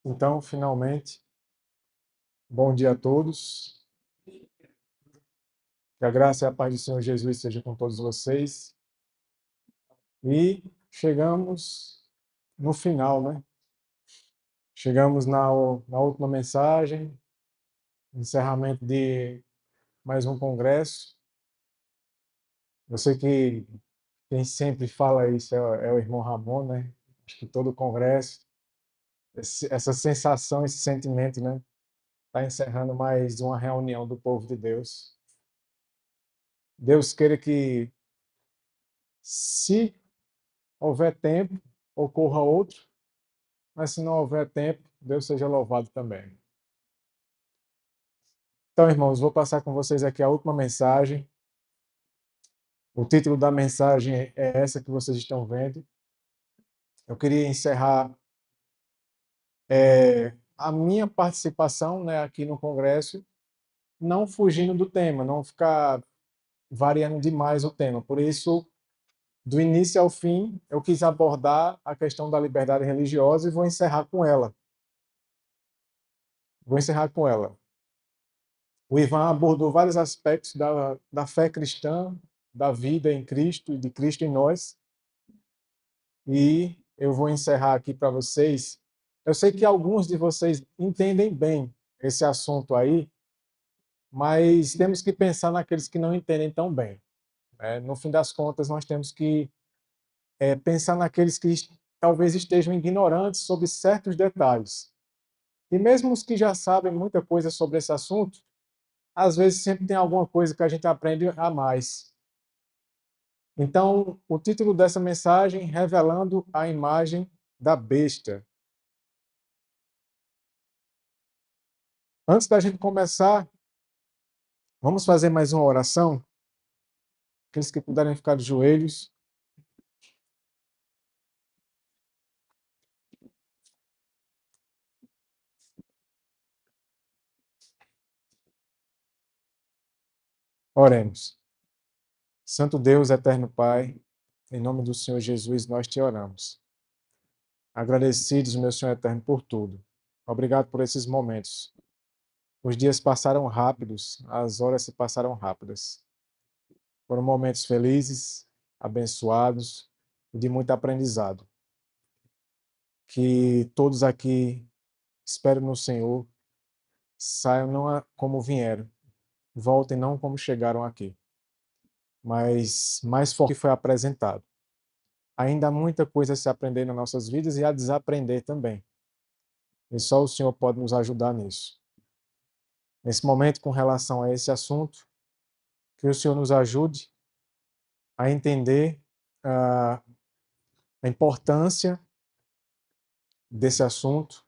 Então, finalmente, bom dia a todos. Que a graça e a paz do Senhor Jesus seja com todos vocês. E chegamos no final, né? Chegamos na última mensagem, encerramento de mais um congresso. Eu sei que quem sempre fala isso é o irmão Ramon, né? Acho que todo congresso, essa sensação, esse sentimento, né? Está encerrando mais uma reunião do povo de Deus. Deus queira que, se houver tempo, ocorra outro, mas se não houver tempo, Deus seja louvado também. Então, irmãos, vou passar com vocês aqui a última mensagem. O título da mensagem é essa que vocês estão vendo. Eu queria encerrar a minha participação, né, aqui no Congresso, não fugindo do tema, não ficar variando demais o tema. Por isso, do início ao fim, eu quis abordar a questão da liberdade religiosa e vou encerrar com ela. O Ivan abordou vários aspectos da fé cristã, da vida em Cristo e de Cristo em nós. E eu vou encerrar aqui para vocês. Eu sei que alguns de vocês entendem bem esse assunto aí, mas temos que pensar naqueles que não entendem tão bem. No fim das contas, nós temos que pensar naqueles que talvez estejam ignorantes sobre certos detalhes. E mesmo os que já sabem muita coisa sobre esse assunto, às vezes sempre tem alguma coisa que a gente aprende a mais. Então, o título dessa mensagem, revelando a imagem da besta. Antes da gente começar, vamos fazer mais uma oração? Aqueles que puderem ficar de joelhos. Oremos. Santo Deus, eterno Pai, em nome do Senhor Jesus, nós te oramos. Agradecidos, meu Senhor eterno, por tudo. Obrigado por esses momentos. Os dias passaram rápidos, as horas se passaram rápidas. Foram momentos felizes, abençoados e de muito aprendizado. Que todos aqui, espero no Senhor, saiam não como vieram, voltem não como chegaram aqui, mas mais forte que foi apresentado. Ainda há muita coisa a se aprender nas nossas vidas e a desaprender também. E só o Senhor pode nos ajudar nisso. Nesse momento, com relação a esse assunto, que o Senhor nos ajude a entender a importância desse assunto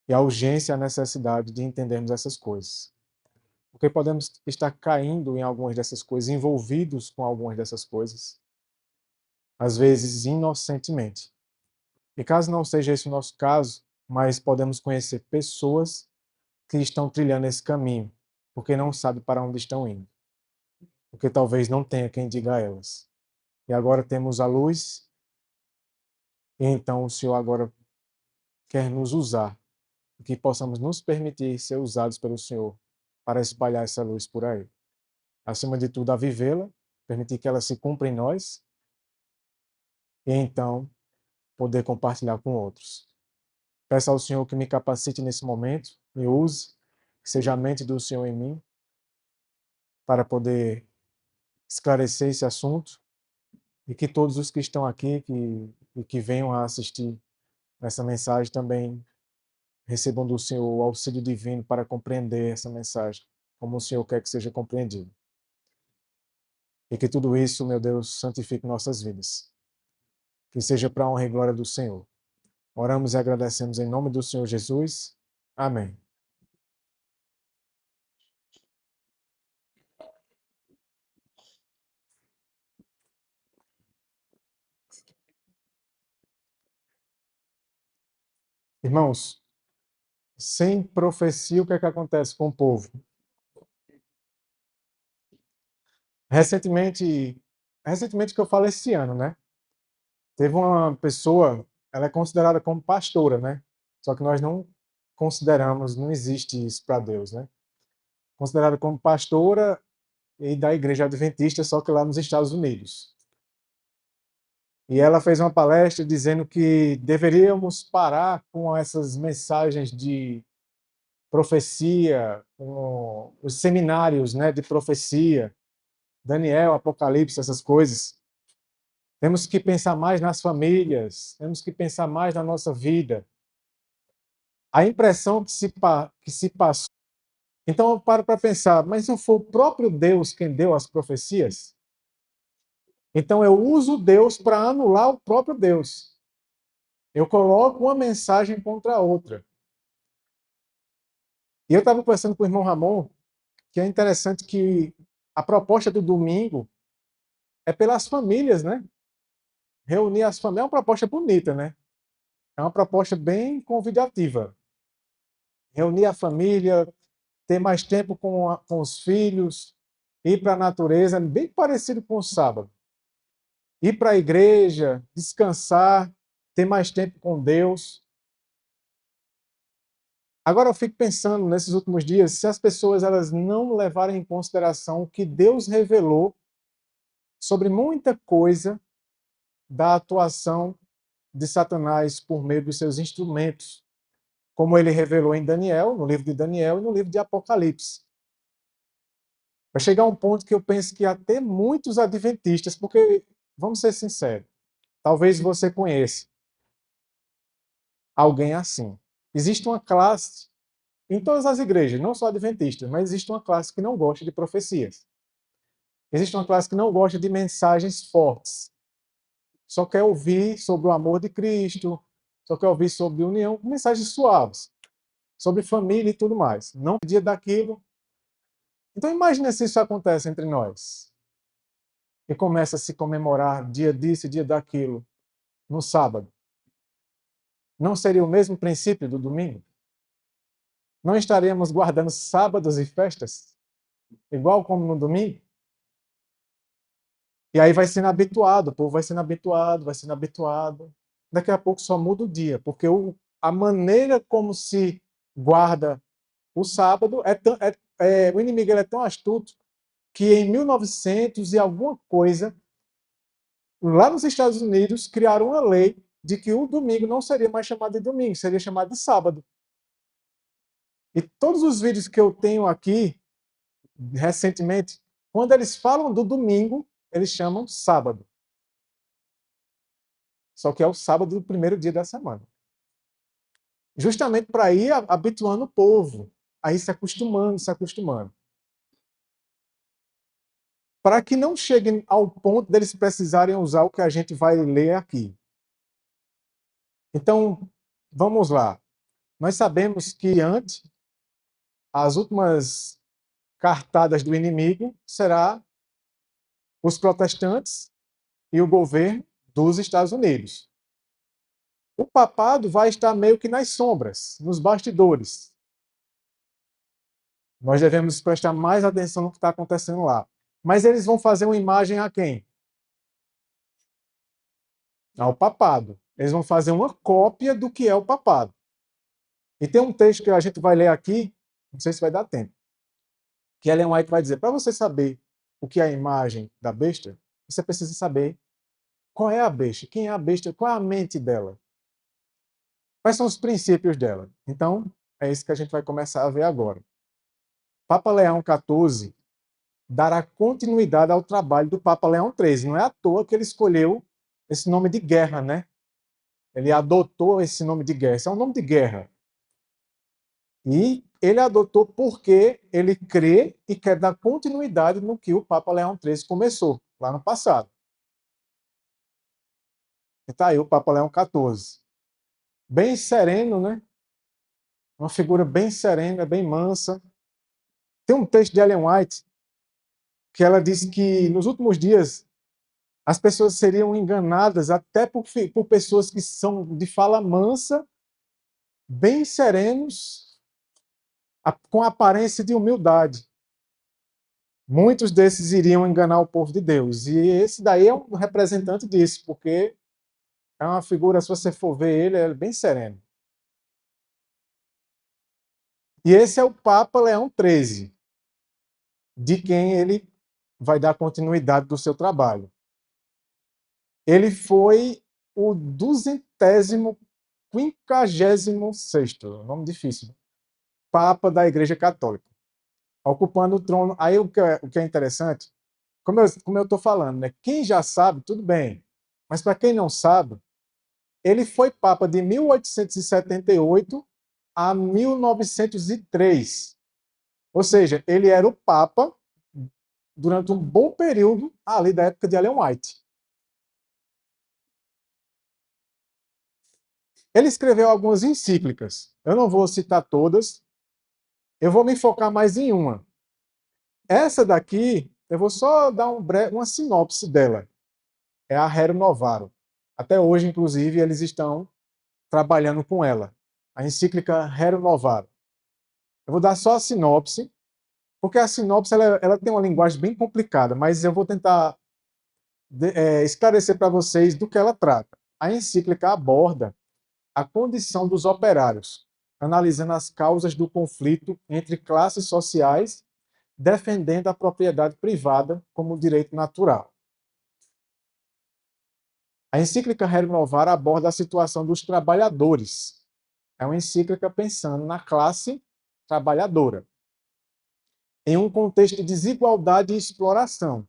e a urgência e a necessidade de entendermos essas coisas. Porque podemos estar caindo em algumas dessas coisas, envolvidos com algumas dessas coisas, às vezes inocentemente. E caso não seja esse o nosso caso, mas podemos conhecer pessoas que estão trilhando esse caminho, porque não sabem para onde estão indo, porque talvez não tenha quem diga a elas. E agora temos a luz, e então o Senhor agora quer nos usar, e que possamos nos permitir ser usados pelo Senhor para espalhar essa luz por aí. Acima de tudo, a vivê-la, permitir que ela se cumpra em nós, e então poder compartilhar com outros. Peço ao Senhor que me capacite nesse momento, me use, que seja a mente do Senhor em mim, para poder esclarecer esse assunto e que todos os que estão aqui e que venham a assistir essa mensagem também recebam do Senhor o auxílio divino para compreender essa mensagem, como o Senhor quer que seja compreendido. E que tudo isso, meu Deus, santifique nossas vidas. Que seja para a honra e glória do Senhor. Oramos e agradecemos em nome do Senhor Jesus. Amém. Irmãos, sem profecia, o que é que acontece com o povo? Recentemente que eu falo esse ano, né? Teve uma pessoa, ela é considerada como pastora, né? Só que nós não consideramos, não existe isso para Deus, né? Considerada como pastora e da Igreja Adventista, só que lá nos Estados Unidos. E ela fez uma palestra dizendo que deveríamos parar com essas mensagens de profecia, com os seminários, né, de profecia, Daniel, Apocalipse, essas coisas. Temos que pensar mais nas famílias, temos que pensar mais na nossa vida. A impressão que se passou. Então eu paro para pensar, mas não foi o próprio Deus quem deu as profecias? Então eu uso Deus para anular o próprio Deus. Eu coloco uma mensagem contra a outra. E eu estava conversando com o irmão Ramon, que é interessante que a proposta do domingo é pelas famílias, né? Reunir as famílias é uma proposta bonita, né? É uma proposta bem convidativa. Reunir a família, ter mais tempo com os filhos, ir para a natureza, bem parecido com o sábado. Ir para a igreja, descansar, ter mais tempo com Deus. Agora eu fico pensando nesses últimos dias, se as pessoas elas não levarem em consideração o que Deus revelou sobre muita coisa da atuação de Satanás por meio dos seus instrumentos, como ele revelou em Daniel, no livro de Daniel e no livro de Apocalipse. Vai chegar um ponto que eu penso que até muitos adventistas, porque, vamos ser sinceros, talvez você conheça alguém assim. Existe uma classe, em todas as igrejas, não só adventistas, mas existe uma classe que não gosta de profecias. Existe uma classe que não gosta de mensagens fortes. Só quer ouvir sobre o amor de Cristo, só quer ouvir sobre união, mensagens suaves, sobre família e tudo mais. Não dia daquilo. Então imagine se isso acontece entre nós. E começa a se comemorar dia disso e dia daquilo no sábado. Não seria o mesmo princípio do domingo? Não estaríamos guardando sábados e festas, igual como no domingo? E aí vai sendo habituado, o povo vai sendo habituado, vai sendo habituado. Daqui a pouco só muda o dia, porque a maneira como se guarda o sábado o inimigo ele é tão astuto que em 1900 e alguma coisa, lá nos Estados Unidos, criaram uma lei de que o domingo não seria mais chamado de domingo, seria chamado de sábado. E todos os vídeos que eu tenho aqui, recentemente, quando eles falam do domingo, eles chamam sábado. Só que é o sábado do primeiro dia da semana. Justamente para ir habituando o povo, a ir se acostumando, se acostumando. Para que não cheguem ao ponto deles precisarem usar o que a gente vai ler aqui. Então, vamos lá. Nós sabemos que antes, as últimas cartadas do inimigo será os protestantes e o governo dos Estados Unidos. O papado vai estar meio que nas sombras, nos bastidores. Nós devemos prestar mais atenção no que está acontecendo lá. Mas eles vão fazer uma imagem a quem? Ao papado. Eles vão fazer uma cópia do que é o papado. E tem um texto que a gente vai ler aqui, não sei se vai dar tempo, que Ellen White vai dizer, para você saber o que é a imagem da besta, você precisa saber qual é a besta, quem é a besta, qual é a mente dela, quais são os princípios dela. Então, é isso que a gente vai começar a ver agora. Papa Leão XIV dará continuidade ao trabalho do Papa Leão XIII. Não é à toa que ele escolheu esse nome de guerra, né? Ele adotou esse nome de guerra. Esse é um nome de guerra. E ele adotou porque ele crê e quer dar continuidade no que o Papa Leão XIII começou, lá no passado. E está aí o Papa Leão XIV. Bem sereno, né? Uma figura bem serena, bem mansa. Tem um texto de Ellen White que ela diz que nos últimos dias as pessoas seriam enganadas até por pessoas que são de fala mansa, bem serenos, com aparência de humildade. Muitos desses iriam enganar o povo de Deus. E esse daí é um representante disso, porque é uma figura, se você for ver ele, é bem sereno. E esse é o Papa Leão XIII, de quem ele vai dar continuidade do seu trabalho. Ele foi o 256º, nome difícil, Papa da Igreja Católica, ocupando o trono. Aí o que é interessante, como eu estou falando, né? Quem já sabe, tudo bem, mas para quem não sabe, ele foi Papa de 1878 a 1903. Ou seja, ele era o Papa durante um bom período ali da época de Ellen White. Ele escreveu algumas encíclicas. Eu não vou citar todas, eu vou me focar mais em uma. Essa daqui, eu vou só dar uma sinopse dela. É a Rerum Novarum. Até hoje, inclusive, eles estão trabalhando com ela. A encíclica Rerum Novarum. Eu vou dar só a sinopse, porque a sinopse ela tem uma linguagem bem complicada, mas eu vou tentar esclarecer para vocês do que ela trata. A encíclica aborda a condição dos operários, analisando as causas do conflito entre classes sociais, defendendo a propriedade privada como direito natural. A encíclica Rerum Novarum aborda a situação dos trabalhadores. É uma encíclica pensando na classe trabalhadora, em um contexto de desigualdade e exploração,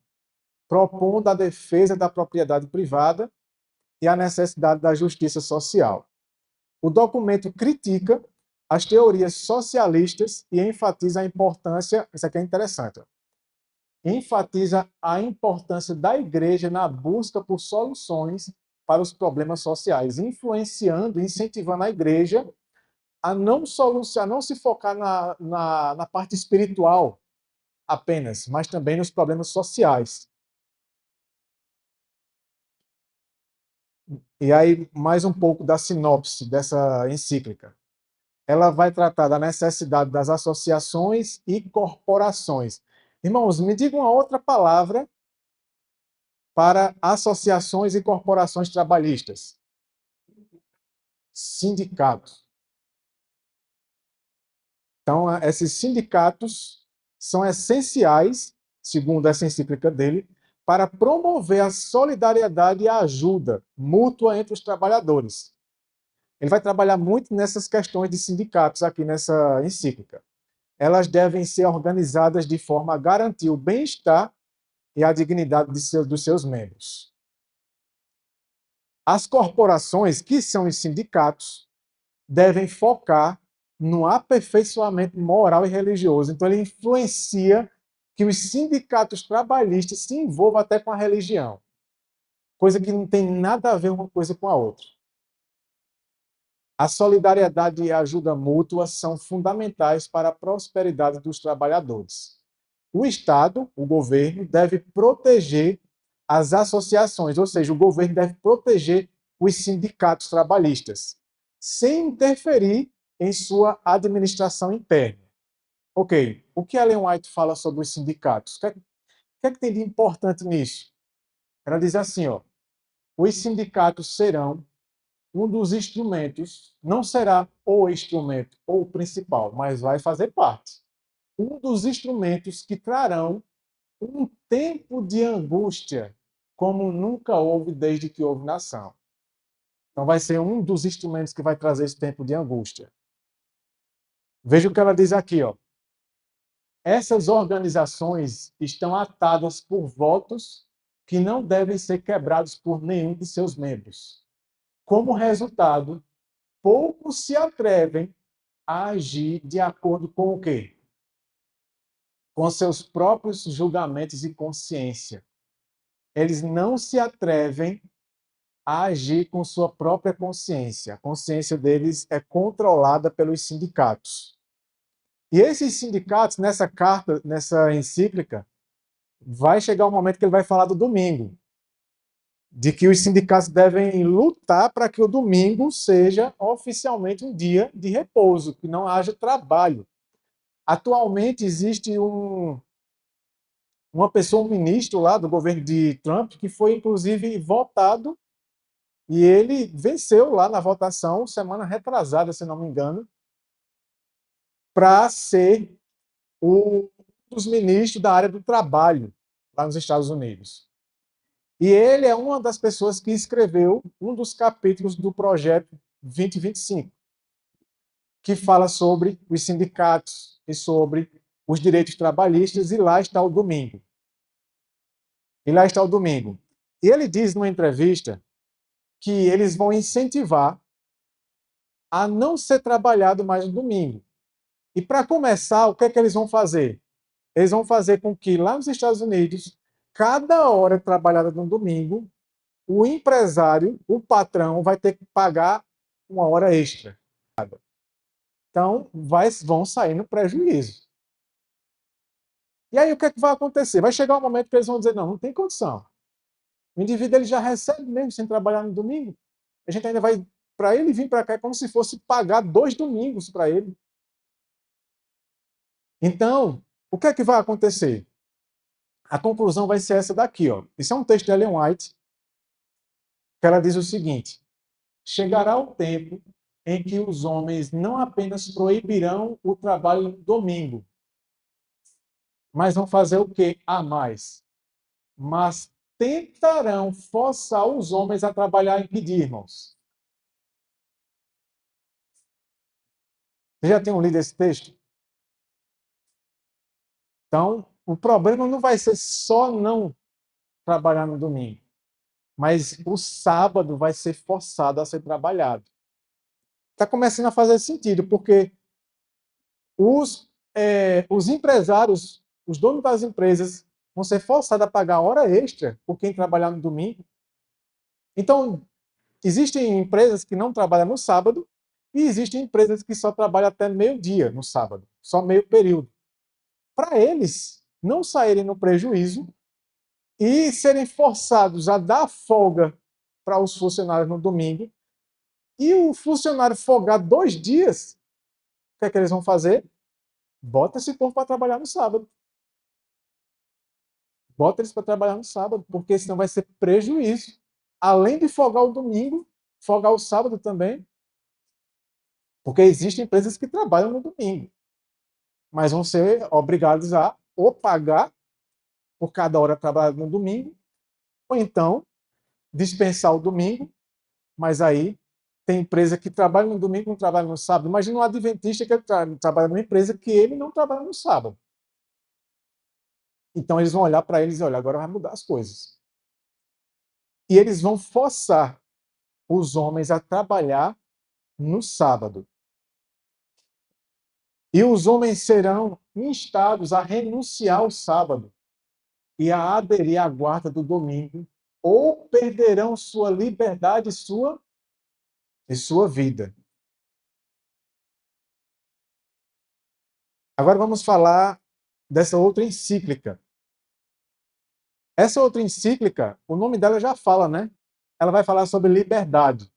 propondo a defesa da propriedade privada e a necessidade da justiça social. O documento critica as teorias socialistas e enfatiza a importância, isso aqui é interessante, enfatiza a importância da igreja na busca por soluções para os problemas sociais, influenciando, incentivando a igreja a não se focar na parte espiritual apenas, mas também nos problemas sociais. E aí, mais um pouco da sinopse dessa encíclica. Ela vai tratar da necessidade das associações e corporações. Irmãos, me digam uma outra palavra para associações e corporações trabalhistas. Sindicatos. Então, esses sindicatos são essenciais, segundo essa encíclica dele, para promover a solidariedade e a ajuda mútua entre os trabalhadores. Ele vai trabalhar muito nessas questões de sindicatos aqui nessa encíclica. Elas devem ser organizadas de forma a garantir o bem-estar e a dignidade dos seus membros. As corporações, que são os sindicatos, devem focar no aperfeiçoamento moral e religioso. Então, ele influencia que os sindicatos trabalhistas se envolvam até com a religião, coisa que não tem nada a ver uma coisa com a outra. A solidariedade e a ajuda mútua são fundamentais para a prosperidade dos trabalhadores. O Estado, o governo, deve proteger as associações, ou seja, o governo deve proteger os sindicatos trabalhistas, sem interferir em sua administração interna. Ok, o que a Ellen White fala sobre os sindicatos? O que é que tem de importante nisso? Ela diz assim, ó, os sindicatos serão um dos instrumentos, não será o instrumento ou o principal, mas vai fazer parte. Um dos instrumentos que trarão um tempo de angústia como nunca houve desde que houve nação. Então vai ser um dos instrumentos que vai trazer esse tempo de angústia. Veja o que ela diz aqui, ó. Essas organizações estão atadas por votos que não devem ser quebrados por nenhum de seus membros. Como resultado, poucos se atrevem a agir de acordo com o quê? Com seus próprios julgamentos e consciência. Eles não se atrevem a agir com sua própria consciência. A consciência deles é controlada pelos sindicatos. E esses sindicatos, nessa carta, nessa encíclica, vai chegar um momento que ele vai falar do domingo, de que os sindicatos devem lutar para que o domingo seja oficialmente um dia de repouso, que não haja trabalho. Atualmente existe uma pessoa, um ministro lá do governo de Trump, que foi inclusive votado e ele venceu lá na votação, semana retrasada, se não me engano, para ser um dos ministros da área do trabalho lá nos Estados Unidos. E ele é uma das pessoas que escreveu um dos capítulos do projeto 2025, que fala sobre os sindicatos e sobre os direitos trabalhistas, e lá está o domingo. E lá está o domingo. E ele diz numa entrevista que eles vão incentivar a não ser trabalhado mais no domingo. E para começar, o que é que eles vão fazer? Eles vão fazer com que lá nos Estados Unidos, cada hora trabalhada no domingo, o empresário, o patrão, vai ter que pagar uma hora extra. Então, vão sair no prejuízo. E aí, o que é que vai acontecer? Vai chegar um momento que eles vão dizer, não, não tem condição. O indivíduo ele já recebe mesmo sem trabalhar no domingo. A gente ainda vai, para ele vir para cá, é como se fosse pagar 2 domingos para ele. Então, o que é que vai acontecer? A conclusão vai ser essa daqui, ó. Isso é um texto de Ellen White, que ela diz o seguinte: chegará o tempo em que os homens não apenas proibirão o trabalho no domingo, mas vão fazer o quê? A mais. Mas tentarão forçar os homens a trabalhar em que dia, irmãos? Vocês já tinham lido esse texto? Então, o problema não vai ser só não trabalhar no domingo, mas o sábado vai ser forçado a ser trabalhado. Está começando a fazer sentido, porque os empresários, os donos das empresas, vão ser forçados a pagar hora extra por quem trabalhar no domingo. Então, existem empresas que não trabalham no sábado e existem empresas que só trabalham até meio-dia no sábado, só meio período. Para eles não saírem no prejuízo e serem forçados a dar folga para os funcionários no domingo, e o funcionário folgar 2 dias, o que é que eles vão fazer? Bota esse povo para trabalhar no sábado. Bota eles para trabalhar no sábado, porque senão vai ser prejuízo. Além de folgar o domingo, folgar o sábado também, porque existem empresas que trabalham no domingo, mas vão ser obrigados a ou pagar por cada hora trabalhada no domingo, ou então dispensar o domingo, mas aí tem empresa que trabalha no domingo e não trabalha no sábado. Imagina um adventista que trabalha numa empresa que ele não trabalha no sábado. Então eles vão olhar para eles e olhar, agora vai mudar as coisas. E eles vão forçar os homens a trabalhar no sábado. E os homens serão instados a renunciar ao sábado e a aderir à guarda do domingo, ou perderão sua liberdade e sua vida. Agora vamos falar dessa outra encíclica, Essa outra encíclica, o nome dela já fala, né? Ela vai falar sobre liberdade.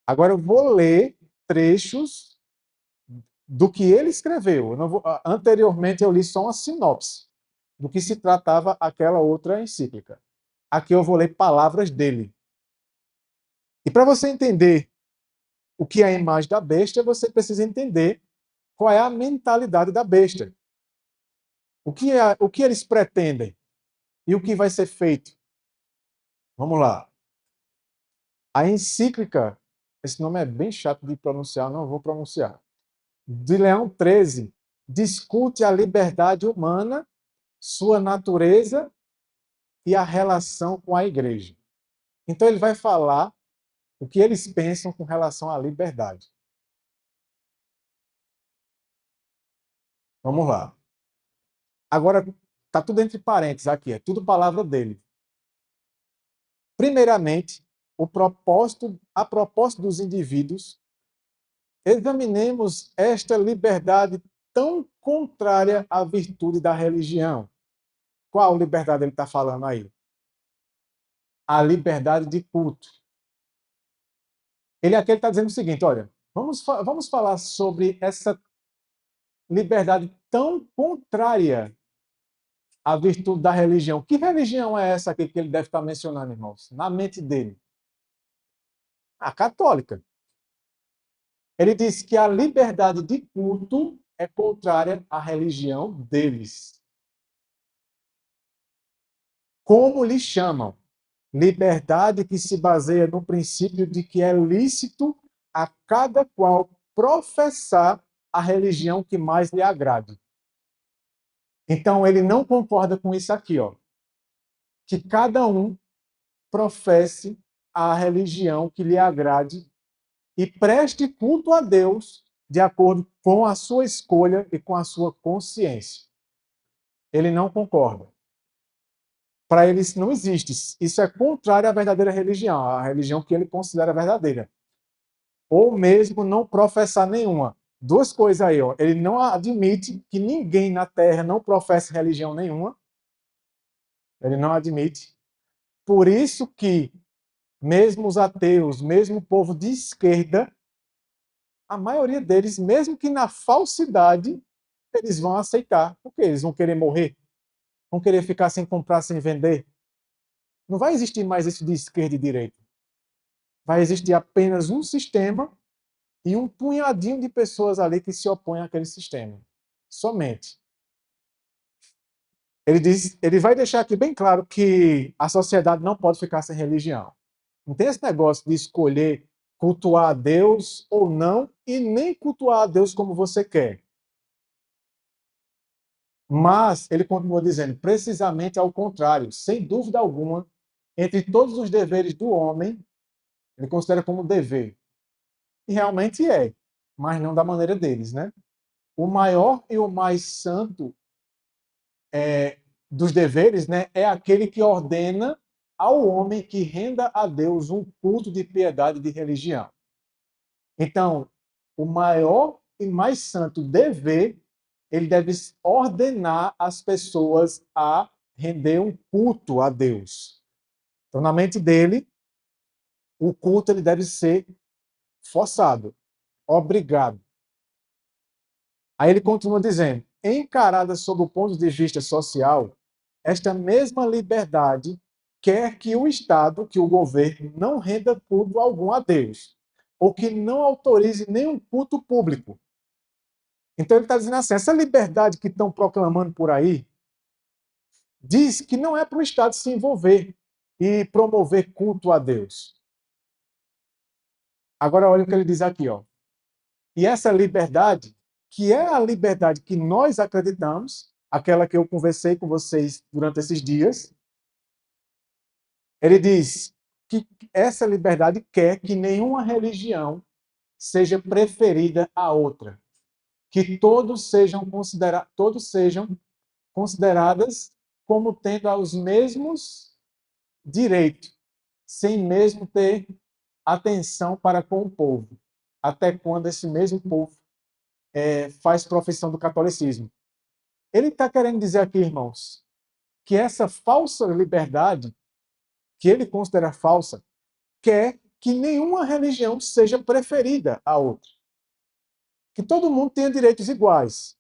Agora eu vou ler trechos do que ele escreveu. Eu não vou, anteriormente eu li só uma sinopse do que se tratava aquela outra encíclica. Aqui eu vou ler palavras dele. E para você entender o que é a imagem da besta, você precisa entender qual é a mentalidade da besta. O que eles pretendem e o que vai ser feito. Vamos lá. A encíclica, esse nome é bem chato de pronunciar, não vou pronunciar. De Leão XIII, discute a liberdade humana, sua natureza e a relação com a igreja. Então ele vai falar o que eles pensam com relação à liberdade. Vamos lá. Agora, está tudo entre parênteses aqui, é tudo palavra dele. Primeiramente, a propósito dos indivíduos, examinemos esta liberdade tão contrária à virtude da religião. Qual liberdade ele está falando aí? A liberdade de culto. Ele aqui está dizendo o seguinte, olha, vamos falar sobre essa liberdade tão contrária à virtude da religião. Que religião é essa aqui que ele deve estar mencionando, irmãos? Na mente dele. A católica. Ele diz que a liberdade de culto é contrária à religião deles. Como lhe chamam? Liberdade que se baseia no princípio de que é lícito a cada qual professar a religião que mais lhe agrade. Então, ele não concorda com isso aqui, ó, que cada um professe a religião que lhe agrade e preste culto a Deus de acordo com a sua escolha e com a sua consciência. Ele não concorda. Para ele isso não existe. Isso é contrário à verdadeira religião, a religião que ele considera verdadeira. Ou mesmo não professar nenhuma. Duas coisas aí, ó. Ele não admite que ninguém na Terra não professe religião nenhuma. Ele não admite. Por isso que mesmo os ateus, mesmo o povo de esquerda, a maioria deles, mesmo que na falsidade, eles vão aceitar. Por quê? Eles vão querer morrer? Vão querer ficar sem comprar, sem vender? Não vai existir mais esse de esquerda e direita. Vai existir apenas um sistema e um punhadinho de pessoas ali que se opõem àquele sistema. Somente. Ele vai deixar aqui bem claro que a sociedade não pode ficar sem religião. Não tem esse negócio de escolher cultuar a Deus ou não, e nem cultuar a Deus como você quer. Mas ele continua dizendo, precisamente ao contrário, sem dúvida alguma, entre todos os deveres do homem, ele considera como dever. E realmente é, mas não da maneira deles, né? O maior e o mais santo dos deveres, né, é aquele que ordena ao homem que renda a Deus um culto de piedade e de religião. Então, o maior e mais santo dever, ele deve ordenar as pessoas a render um culto a Deus. Então, na mente dele, o culto ele deve ser forçado, obrigado. Aí ele continua dizendo: encarada sob o ponto de vista social, esta mesma liberdade quer que o Estado, que o governo, não renda culto algum a Deus, ou que não autorize nenhum culto público. Então ele está dizendo assim: essa liberdade que estão proclamando por aí, diz que não é para o Estado se envolver e promover culto a Deus. Agora olha o que ele diz aqui, ó. E essa liberdade, que é a liberdade que nós acreditamos, aquela que eu conversei com vocês durante esses dias, ele diz que essa liberdade quer que nenhuma religião seja preferida à outra, que todos sejam consideradas como tendo os mesmos direitos, sem mesmo ter atenção para com o povo, até quando esse mesmo povo faz profissão do catolicismo. Ele está querendo dizer aqui, irmãos, que essa falsa liberdade, que ele considera falsa, quer que nenhuma religião seja preferida à outra. Que todo mundo tenha direitos iguais.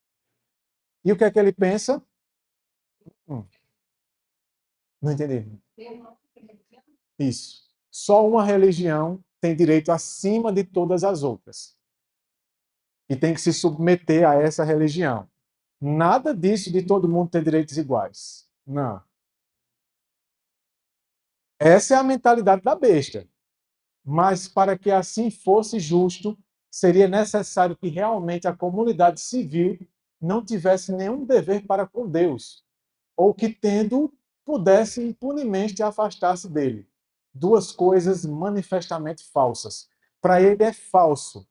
E o que é que ele pensa? Não entendi. Isso. Só uma religião tem direito acima de todas as outras. E tem que se submeter a essa religião. Nada disso de todo mundo ter direitos iguais. Não. Essa é a mentalidade da besta. Mas para que assim fosse justo, seria necessário que realmente a comunidade civil não tivesse nenhum dever para com Deus, ou que, tendo, pudesse impunemente afastar-se dele. Duas coisas manifestamente falsas. Para ele é falso.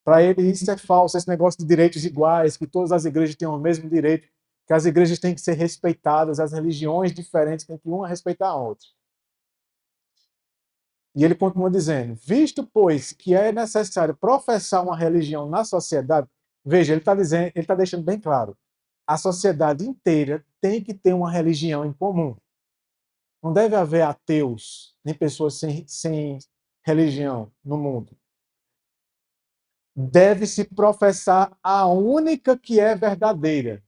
Para ele isso é falso, esse negócio de direitos iguais, que todas as igrejas têm o mesmo direito, que as igrejas têm que ser respeitadas, as religiões diferentes têm que uma respeitar a outra. E ele continua dizendo: visto, pois, que é necessário professar uma religião na sociedade, veja, ele está dizendo, ele está deixando bem claro, a sociedade inteira tem que ter uma religião em comum. Não deve haver ateus, nem pessoas sem religião no mundo. Deve-se professar a única que é verdadeira.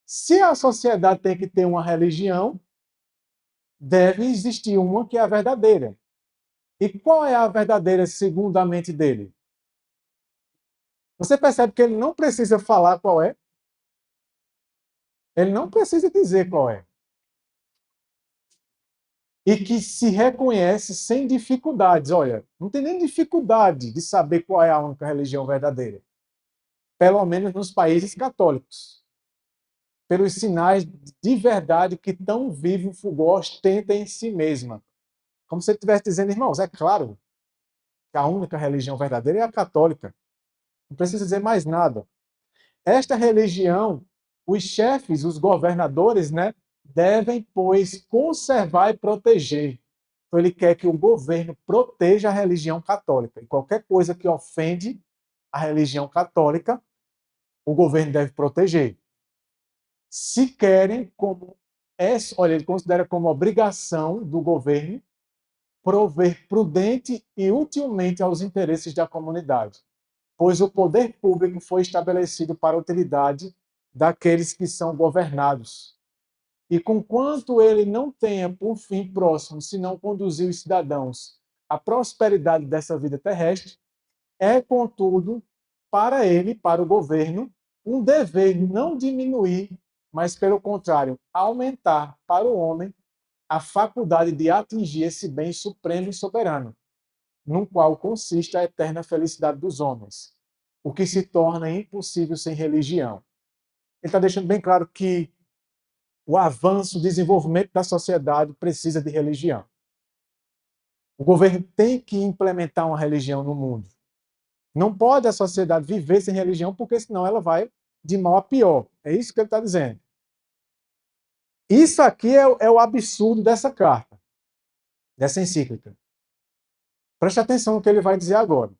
Se a sociedade tem que ter uma religião, deve existir uma que é a verdadeira. E qual é a verdadeira segundo a mente dele? Você percebe que ele não precisa falar qual é? Ele não precisa dizer qual é. E que se reconhece sem dificuldades. Olha, não tem nem dificuldade de saber qual é a única religião verdadeira. Pelo menos nos países católicos. Pelos sinais de verdade que tão vivo o fulgor ostenta em si mesma. Como se ele estivesse dizendo, irmãos, é claro que a única religião verdadeira é a católica. Não precisa dizer mais nada. Esta religião, os chefes, os governadores, né, devem, pois, conservar e proteger. Então, ele quer que o governo proteja a religião católica. E qualquer coisa que ofende a religião católica, o governo deve proteger. Se querem, olha, ele considera como obrigação do governo prover prudente e utilmente aos interesses da comunidade, pois o poder público foi estabelecido para a utilidade daqueles que são governados. E conquanto ele não tenha por fim próximo, senão conduzir os cidadãos à prosperidade dessa vida terrestre, é, contudo, para ele, para o governo, um dever não diminuir, mas, pelo contrário, aumentar para o homem a faculdade de atingir esse bem supremo e soberano, no qual consiste a eterna felicidade dos homens, o que se torna impossível sem religião. Ele está deixando bem claro que o avanço, o desenvolvimento da sociedade precisa de religião. O governo tem que implementar uma religião no mundo. Não pode a sociedade viver sem religião, porque senão ela vai de mal a pior. É isso que ele está dizendo. Isso aqui é o absurdo dessa carta, dessa encíclica. Preste atenção no que ele vai dizer agora.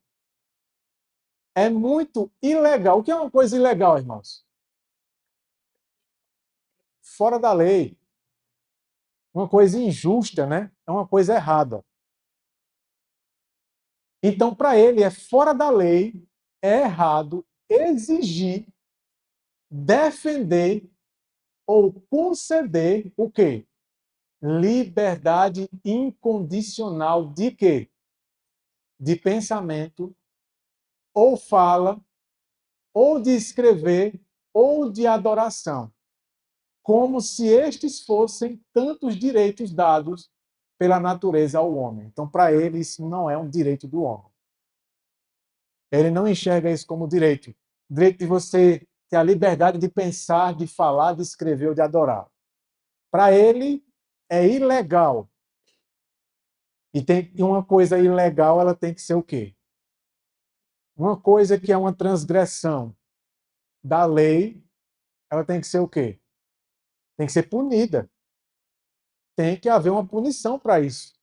É muito ilegal. O que é uma coisa ilegal, irmãos? Fora da lei. Uma coisa injusta, né? É uma coisa errada. Então, para ele, é fora da lei, é errado exigir, defender ou conceder o quê? Liberdade incondicional de quê? De pensamento, ou fala, ou de escrever, ou de adoração. Como se estes fossem tantos direitos dados pela natureza ao homem. Então, para ele, isso não é um direito do homem. Ele não enxerga isso como direito. Direito de você ter a liberdade de pensar, de falar, de escrever ou de adorar. Para ele, é ilegal. E uma coisa ilegal, ela tem que ser o quê? Uma coisa que é uma transgressão da lei, ela tem que ser o quê? Tem que ser punida. Tem que haver uma punição para isso.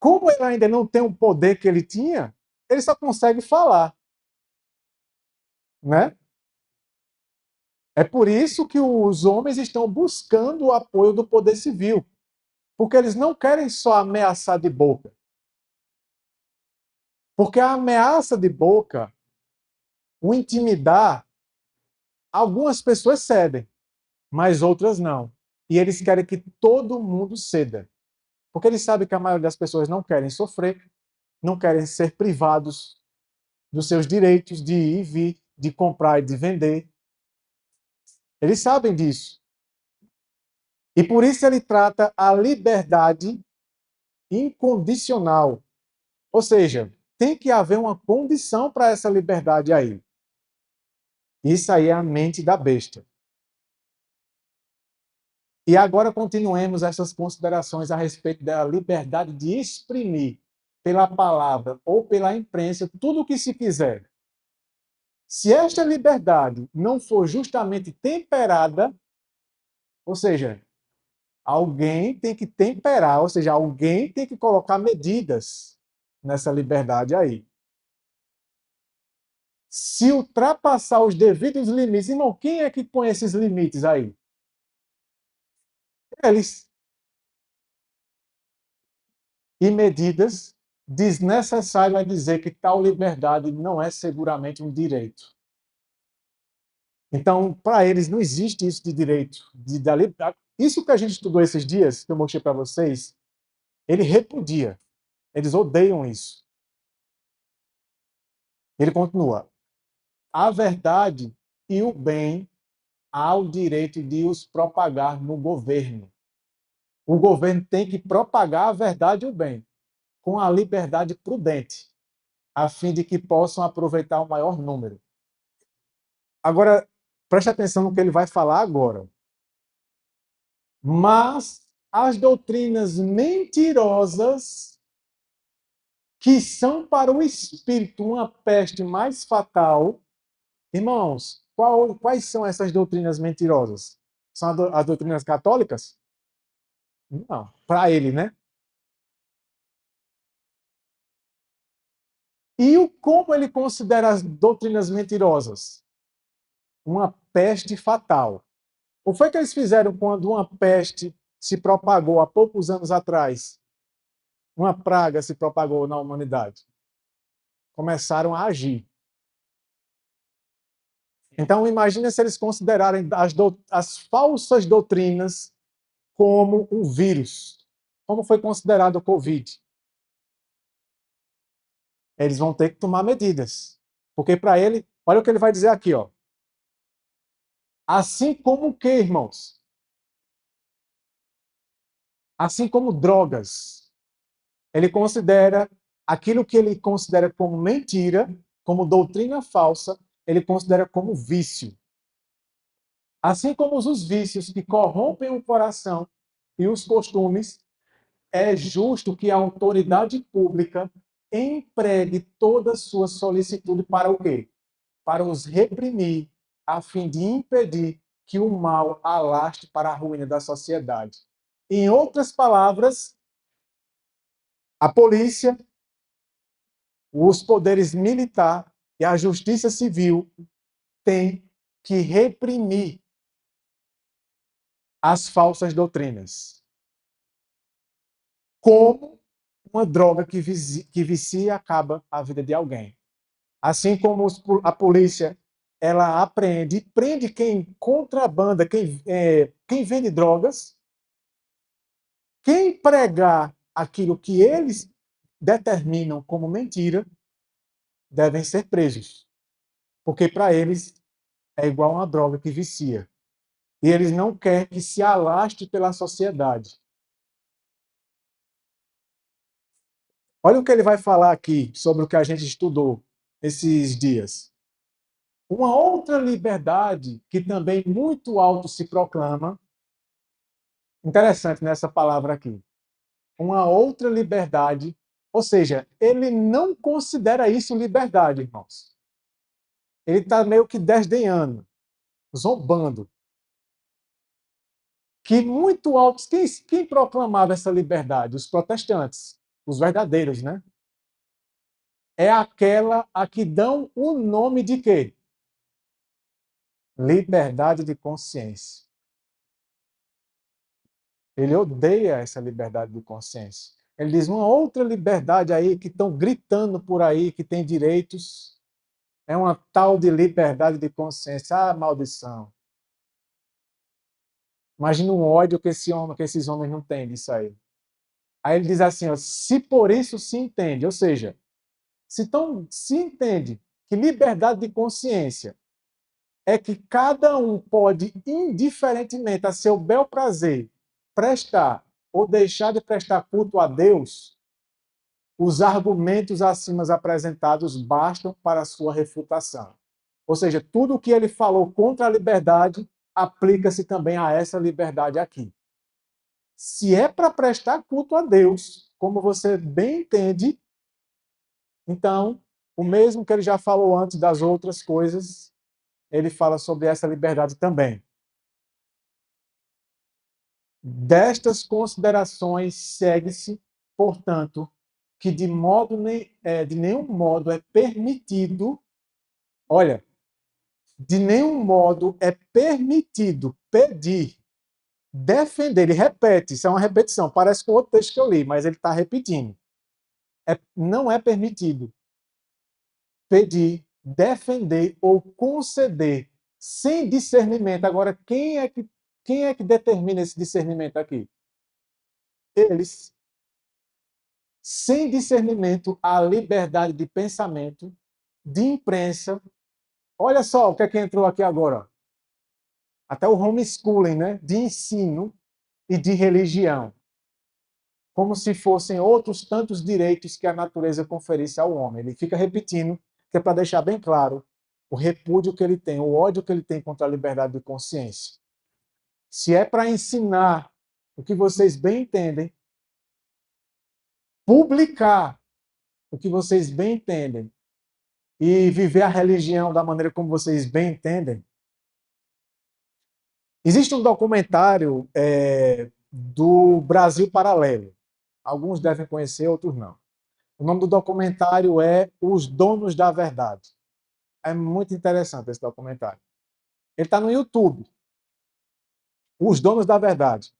Como ele ainda não tem o poder que ele tinha, ele só consegue falar, né? É por isso que os homens estão buscando o apoio do poder civil, porque eles não querem só ameaçar de boca. Porque a ameaça de boca, o intimidar, algumas pessoas cedem, mas outras não. E eles querem que todo mundo ceda. Porque eles sabem que a maioria das pessoas não querem sofrer, não querem ser privados dos seus direitos de ir e vir, de comprar e de vender. Eles sabem disso. E por isso ele trata a liberdade incondicional. Ou seja, tem que haver uma condição para essa liberdade aí. Isso aí é a mente da besta. E agora continuemos essas considerações a respeito da liberdade de exprimir pela palavra ou pela imprensa tudo o que se quiser. Se esta liberdade não for justamente temperada, ou seja, alguém tem que temperar, ou seja, alguém tem que colocar medidas nessa liberdade aí. Se ultrapassar os devidos limites, irmão, quem é que põe esses limites aí? Eles. E medidas desnecessárias a dizer que tal liberdade não é seguramente um direito. Então, para eles, não existe isso de direito, da liberdade. Isso que a gente estudou esses dias, que eu mostrei para vocês, ele repudia. Eles odeiam isso. Ele continua: a verdade e o bem há o direito de os propagar no governo. O governo tem que propagar a verdade e o bem, com a liberdade prudente, a fim de que possam aproveitar o maior número. Agora, preste atenção no que ele vai falar agora. Mas as doutrinas mentirosas, que são para o espírito uma peste mais fatal, irmãos, quais são essas doutrinas mentirosas? São as doutrinas católicas? Não, para ele, né? E como ele considera as doutrinas mentirosas? Uma peste fatal. O que foi que eles fizeram quando uma peste se propagou há poucos anos atrás? Uma praga se propagou na humanidade. Começaram a agir. Então, imagine se eles considerarem as falsas doutrinas como um vírus. Como foi considerado o Covid? Eles vão ter que tomar medidas. Porque para ele, olha o que ele vai dizer aqui, ó. Assim como o que, irmãos? Assim como drogas. Ele considera aquilo que ele considera como mentira, como doutrina falsa, ele considera como vício. Assim como os vícios que corrompem o coração e os costumes, é justo que a autoridade pública empregue toda a sua solicitude para o quê? Para os reprimir, a fim de impedir que o mal alaste para a ruína da sociedade. Em outras palavras, a polícia, os poderes militar e a justiça civil têm que reprimir as falsas doutrinas. Como uma droga que vicia e acaba a vida de alguém. Assim como a polícia ela apreende e prende quem contrabanda, quem vende drogas, quem pregar aquilo que eles determinam como mentira, devem ser presos. Porque para eles é igual uma droga que vicia. E eles não querem que se alaste pela sociedade. Olha o que ele vai falar aqui sobre o que a gente estudou esses dias. Uma outra liberdade que também muito alto se proclama, interessante nessa palavra aqui, uma outra liberdade, ou seja, ele não considera isso liberdade, irmãos. Ele está meio que desdenhando, zombando. Que muito altos, quem proclamava essa liberdade? Os protestantes, os verdadeiros, né? É aquela a que dão o nome de quê? Liberdade de consciência. Ele odeia essa liberdade de consciência. Ele diz uma outra liberdade aí que estão gritando por aí que tem direitos. É uma tal de liberdade de consciência. Ah, maldição. Imagina um ódio que esses homens não têm disso aí. Aí ele diz assim, ó, se por isso se entende, ou seja, se entende que liberdade de consciência é que cada um pode, indiferentemente a seu bel prazer, prestar ou deixar de prestar culto a Deus, os argumentos acima apresentados bastam para a sua refutação. Ou seja, tudo o que ele falou contra a liberdade aplica-se também a essa liberdade aqui. Se é para prestar culto a Deus, como você bem entende, então, o mesmo que ele já falou antes das outras coisas, ele fala sobre essa liberdade também. Destas considerações segue-se, portanto, que de nenhum modo é permitido, olha, de nenhum modo é permitido pedir, defender, ele repete, isso é uma repetição, parece com outro texto que eu li, mas ele está repetindo. Não é permitido pedir, defender ou conceder sem discernimento. Agora, quem é que determina esse discernimento aqui? Eles. Sem discernimento, a liberdade de pensamento, de imprensa. Olha só o que é que entrou aqui agora. Até o homeschooling, né? De ensino e de religião. Como se fossem outros tantos direitos que a natureza conferisse ao homem. Ele fica repetindo, que é para deixar bem claro o repúdio que ele tem, o ódio que ele tem contra a liberdade de consciência. Se é para ensinar o que vocês bem entendem, publicar o que vocês bem entendem e viver a religião da maneira como vocês bem entendem. Existe um documentário do Brasil Paralelo. Alguns devem conhecer, outros não. O nome do documentário é Os Donos da Verdade. É muito interessante esse documentário. Ele está no YouTube. Os Donos da Verdade.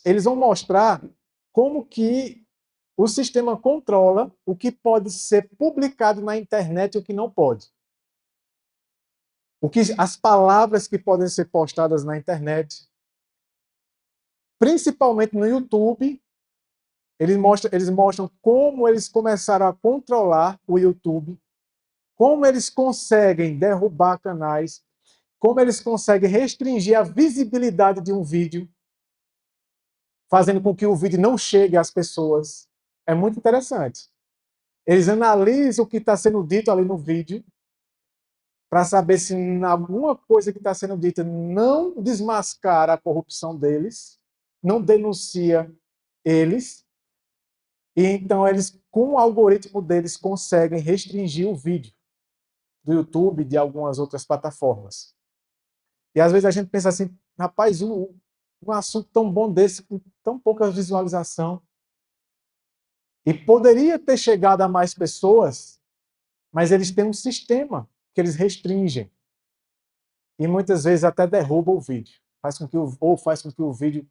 Eles vão mostrar como que o sistema controla o que pode ser publicado na internet e o que não pode. As palavras que podem ser postadas na internet, principalmente no YouTube, eles mostram como eles começaram a controlar o YouTube, como eles conseguem derrubar canais, como eles conseguem restringir a visibilidade de um vídeo, fazendo com que o vídeo não chegue às pessoas. É muito interessante. Eles analisam o que está sendo dito ali no vídeo para saber se alguma coisa que está sendo dita não desmascara a corrupção deles, não denuncia eles, e então eles, com o algoritmo deles, conseguem restringir o vídeo do YouTube e de algumas outras plataformas. E às vezes a gente pensa assim, rapaz, um assunto tão bom desse, com tão pouca visualização, e poderia ter chegado a mais pessoas, mas eles têm um sistema que eles restringem. E muitas vezes até derrubam o vídeo, faz com que o vídeo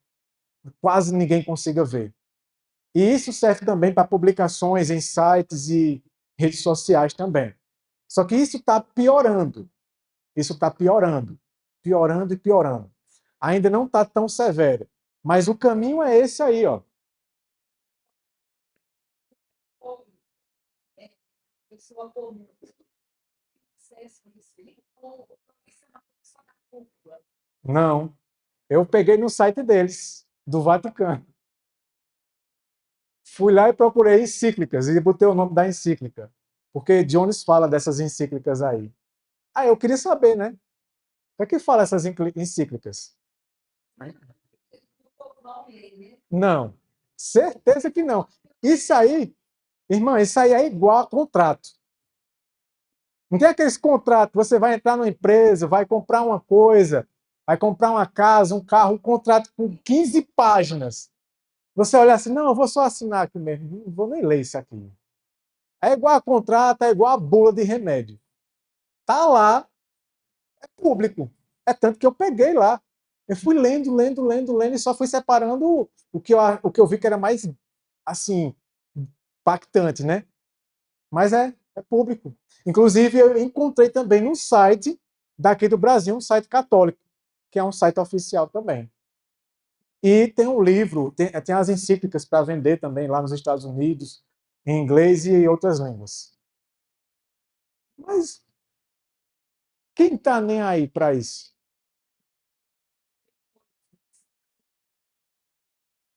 quase ninguém consiga ver. E isso serve também para publicações em sites e redes sociais também. Só que isso está piorando. Isso está piorando. Piorando e piorando. Ainda não está tão severo. Mas o caminho é esse aí, ó. Não. Eu peguei no site deles, do Vaticano. Fui lá e procurei encíclicas e botei o nome da encíclica. Porque Jones fala dessas encíclicas aí. Ah, eu queria saber, né? O que fala essas encíclicas? Não. Certeza que não. Isso aí, irmã, isso aí é igual a contrato. Não tem aqueles contratos, você vai entrar numa empresa, vai comprar uma coisa, vai comprar uma casa, um carro, um contrato com 15 páginas. Você olha assim, não, eu vou só assinar aqui mesmo, não vou nem ler isso aqui. É igual a contrato, é igual a bula de remédio. Tá lá, É público. É tanto que eu peguei lá. Eu fui lendo, lendo, lendo, lendo e só fui separando o que eu vi que era mais, assim, impactante, né? Mas é público. Inclusive, eu encontrei também no site daqui do Brasil, um site católico, que é um site oficial também. E tem um livro, tem as encíclicas para vender também lá nos Estados Unidos, em inglês e outras línguas. Mas quem está nem aí para isso?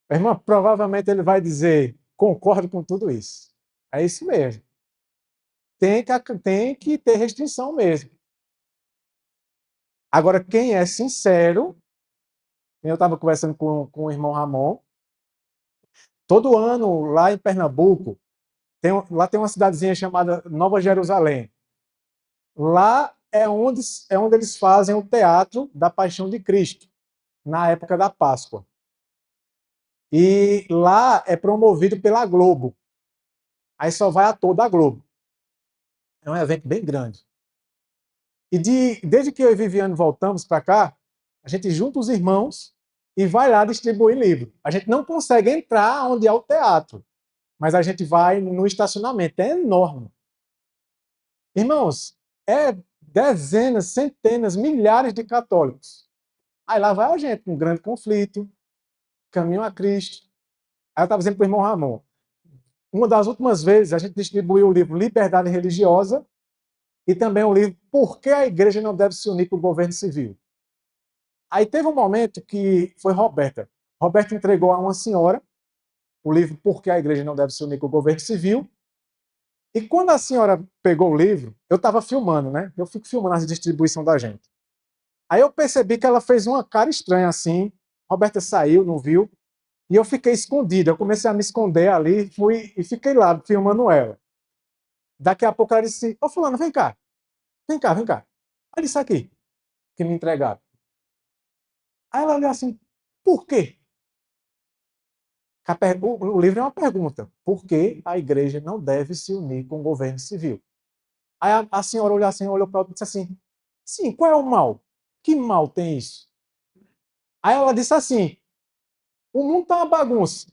Irmão, provavelmente ele vai dizer: concordo com tudo isso. É isso mesmo. Tem que ter restrição mesmo. Agora, quem é sincero, eu estava conversando com o irmão Ramon, todo ano lá em Pernambuco, lá tem uma cidadezinha chamada Nova Jerusalém. Lá é onde eles fazem o teatro da Paixão de Cristo, na época da Páscoa. E lá é promovido pela Globo. Aí só vai ator da Globo. É um evento bem grande. E desde que eu e Viviane voltamos para cá, a gente junta os irmãos e vai lá distribuir livro. A gente não consegue entrar onde é o teatro, mas a gente vai no estacionamento. É enorme. Irmãos, é dezenas, centenas, milhares de católicos. Aí lá vai a gente, com um grande conflito, caminho a Cristo. Aí eu estava dizendo para o irmão Ramon, uma das últimas vezes a gente distribuiu o livro Liberdade Religiosa e também o livro Por que a Igreja não deve se unir com o governo civil. Aí teve um momento que foi Roberta. Roberta entregou a uma senhora o livro Por que a Igreja não deve se unir com o governo civil. E quando a senhora pegou o livro, eu estava filmando, né? Eu fico filmando a distribuição da gente. Aí eu percebi que ela fez uma cara estranha assim. Roberta saiu, não viu. E eu fiquei escondido. Eu comecei a me esconder ali, fui e fiquei lá filmando ela. Daqui a pouco ela disse: Ô fulano, vem cá. Vem cá, vem cá. Olha isso aqui que me entregaram. Aí ela olhou assim: por quê? O livro é uma pergunta. Por que a igreja não deve se unir com o governo civil? Aí a senhora olhou assim, olhou para ela e disse assim: sim, qual é o mal? Que mal tem isso? Aí ela disse assim: o mundo está uma bagunça.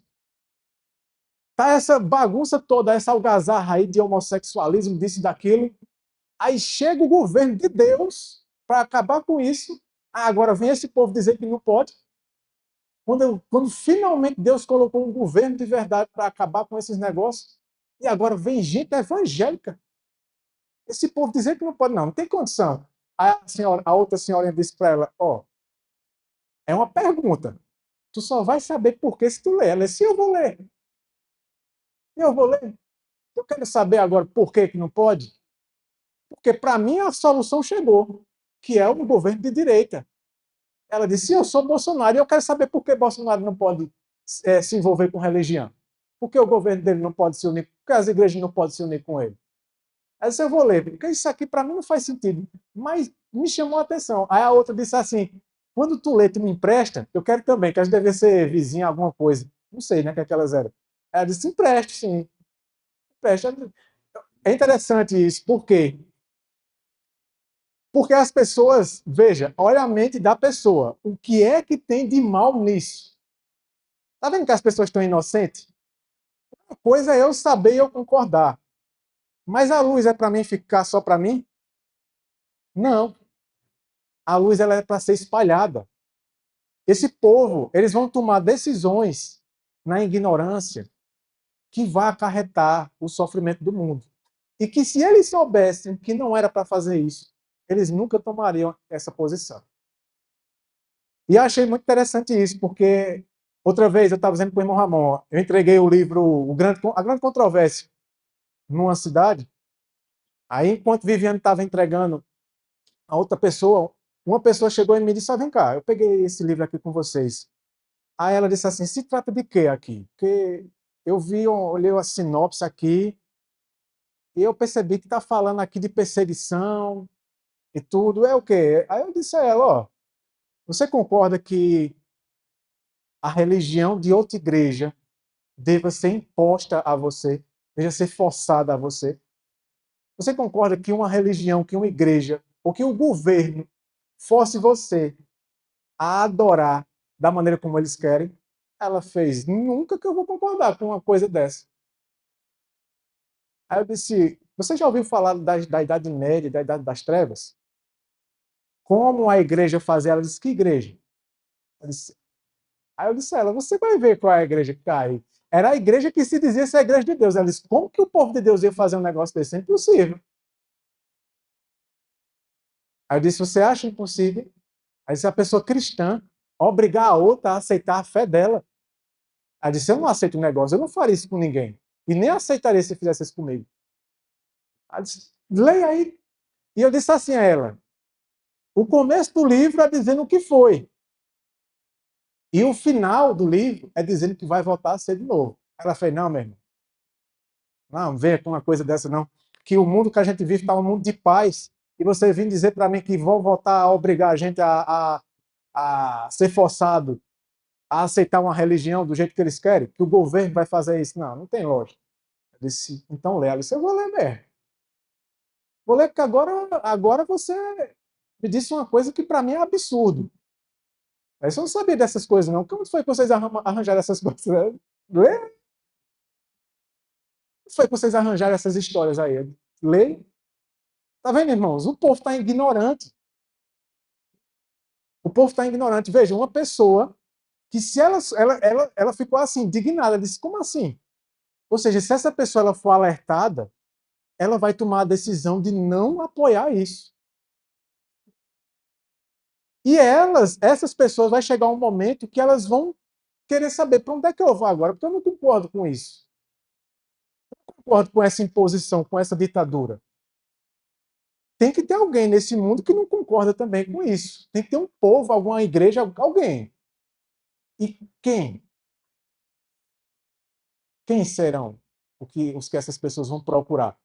Tá essa bagunça toda, essa algazarra aí de homossexualismo, disso e daquilo. Aí chega o governo de Deus para acabar com isso. Agora vem esse povo dizer que não pode. Quando finalmente Deus colocou um governo de verdade para acabar com esses negócios, e agora vem gente evangélica. Esse povo dizer que não pode, não tem condição. A outra senhora disse para ela: ó, é uma pergunta. Tu só vai saber por que se tu ler. Ela disse: eu vou ler. Eu vou ler. Eu quero saber agora por que não pode. Porque para mim a solução chegou, que é o governo de direita. Ela disse: eu sou Bolsonaro e eu quero saber por que Bolsonaro não pode se envolver com religião. Por que o governo dele não pode se unir? Por que as igrejas não podem se unir com ele? Aí eu vou ler, porque isso aqui para mim não faz sentido. Mas me chamou a atenção. Aí a outra disse assim: quando tu lê, tu me empresta? Eu quero também, que elas devem ser vizinha, alguma coisa. Não sei, né, que aquelas eram. Ela disse: empreste, sim. Empresta. É interessante isso. Por quê? Porque as pessoas, veja, olha a mente da pessoa. O que é que tem de mal nisso? Tá vendo que as pessoas estão inocentes? Uma coisa é eu saber e eu concordar. Mas a luz é para mim ficar só para mim? Não. A luz ela é para ser espalhada. Esse povo, eles vão tomar decisões na ignorância que vai acarretar o sofrimento do mundo. E que se eles soubessem que não era para fazer isso, eles nunca tomariam essa posição. E eu achei muito interessante isso, porque outra vez eu estava dizendo para o irmão Ramon, eu entreguei o livro A Grande Controvérsia numa cidade, aí enquanto Viviane estava entregando a outra pessoa, uma pessoa chegou e me disse: vem cá, eu peguei esse livro aqui com vocês. Aí ela disse assim: se trata de quê aqui? Porque eu vi, olhei a sinopse aqui e eu percebi que está falando aqui de perseguição e tudo. É o quê? Aí eu disse a ela: ó, você concorda que a religião de outra igreja deva ser imposta a você, deva ser forçada a você? Você concorda que uma religião, que uma igreja, ou que o governo force você a adorar da maneira como eles querem, ela fez, nunca que eu vou concordar com uma coisa dessa. Aí eu disse, você já ouviu falar da Idade Média, da Idade das Trevas? Como a igreja fazia? Ela disse, que igreja? Aí eu disse a ela, você vai ver qual é a igreja que cai. Era a igreja que se dizia ser a igreja de Deus. Ela disse, como que o povo de Deus ia fazer um negócio desse? É impossível. Aí eu disse, você acha impossível? Aí disse, a pessoa cristã obrigar a outra a aceitar a fé dela. Aí disse, eu não aceito o negócio, eu não faria isso com ninguém. E nem aceitaria se fizesse isso comigo. Aí disse, leia aí. E eu disse assim a ela, o começo do livro é dizendo o que foi. E o final do livro é dizendo que vai voltar a ser de novo. Ela fez, não, meu irmão, não, venha com uma coisa dessa, não. Que o mundo que a gente vive está um mundo de paz. E você vem dizer para mim que vão voltar a obrigar a gente a ser forçado a aceitar uma religião do jeito que eles querem? Que o governo vai fazer isso? Não, não tem lógica. Eu disse, então lê. Ela disse, eu vou ler mesmo. Vou ler porque agora você me disse uma coisa que para mim é absurdo. Aí você não sabia dessas coisas, não. Como foi que vocês arranjaram essas coisas? Lê? Como foi que vocês arranjaram essas histórias aí? Lê? Tá vendo, irmãos? O povo está ignorante. O povo está ignorante. Veja, uma pessoa que se ela ficou assim, indignada, disse, como assim? Ou seja, se essa pessoa ela for alertada, ela vai tomar a decisão de não apoiar isso. E essas pessoas, vai chegar um momento que elas vão querer saber para onde é que eu vou agora, porque eu não concordo com isso. Eu não concordo com essa imposição, com essa ditadura. Tem que ter alguém nesse mundo que não concorda também com isso. Tem que ter um povo, alguma igreja, alguém. E quem? Quem serão os que essas pessoas vão procurar?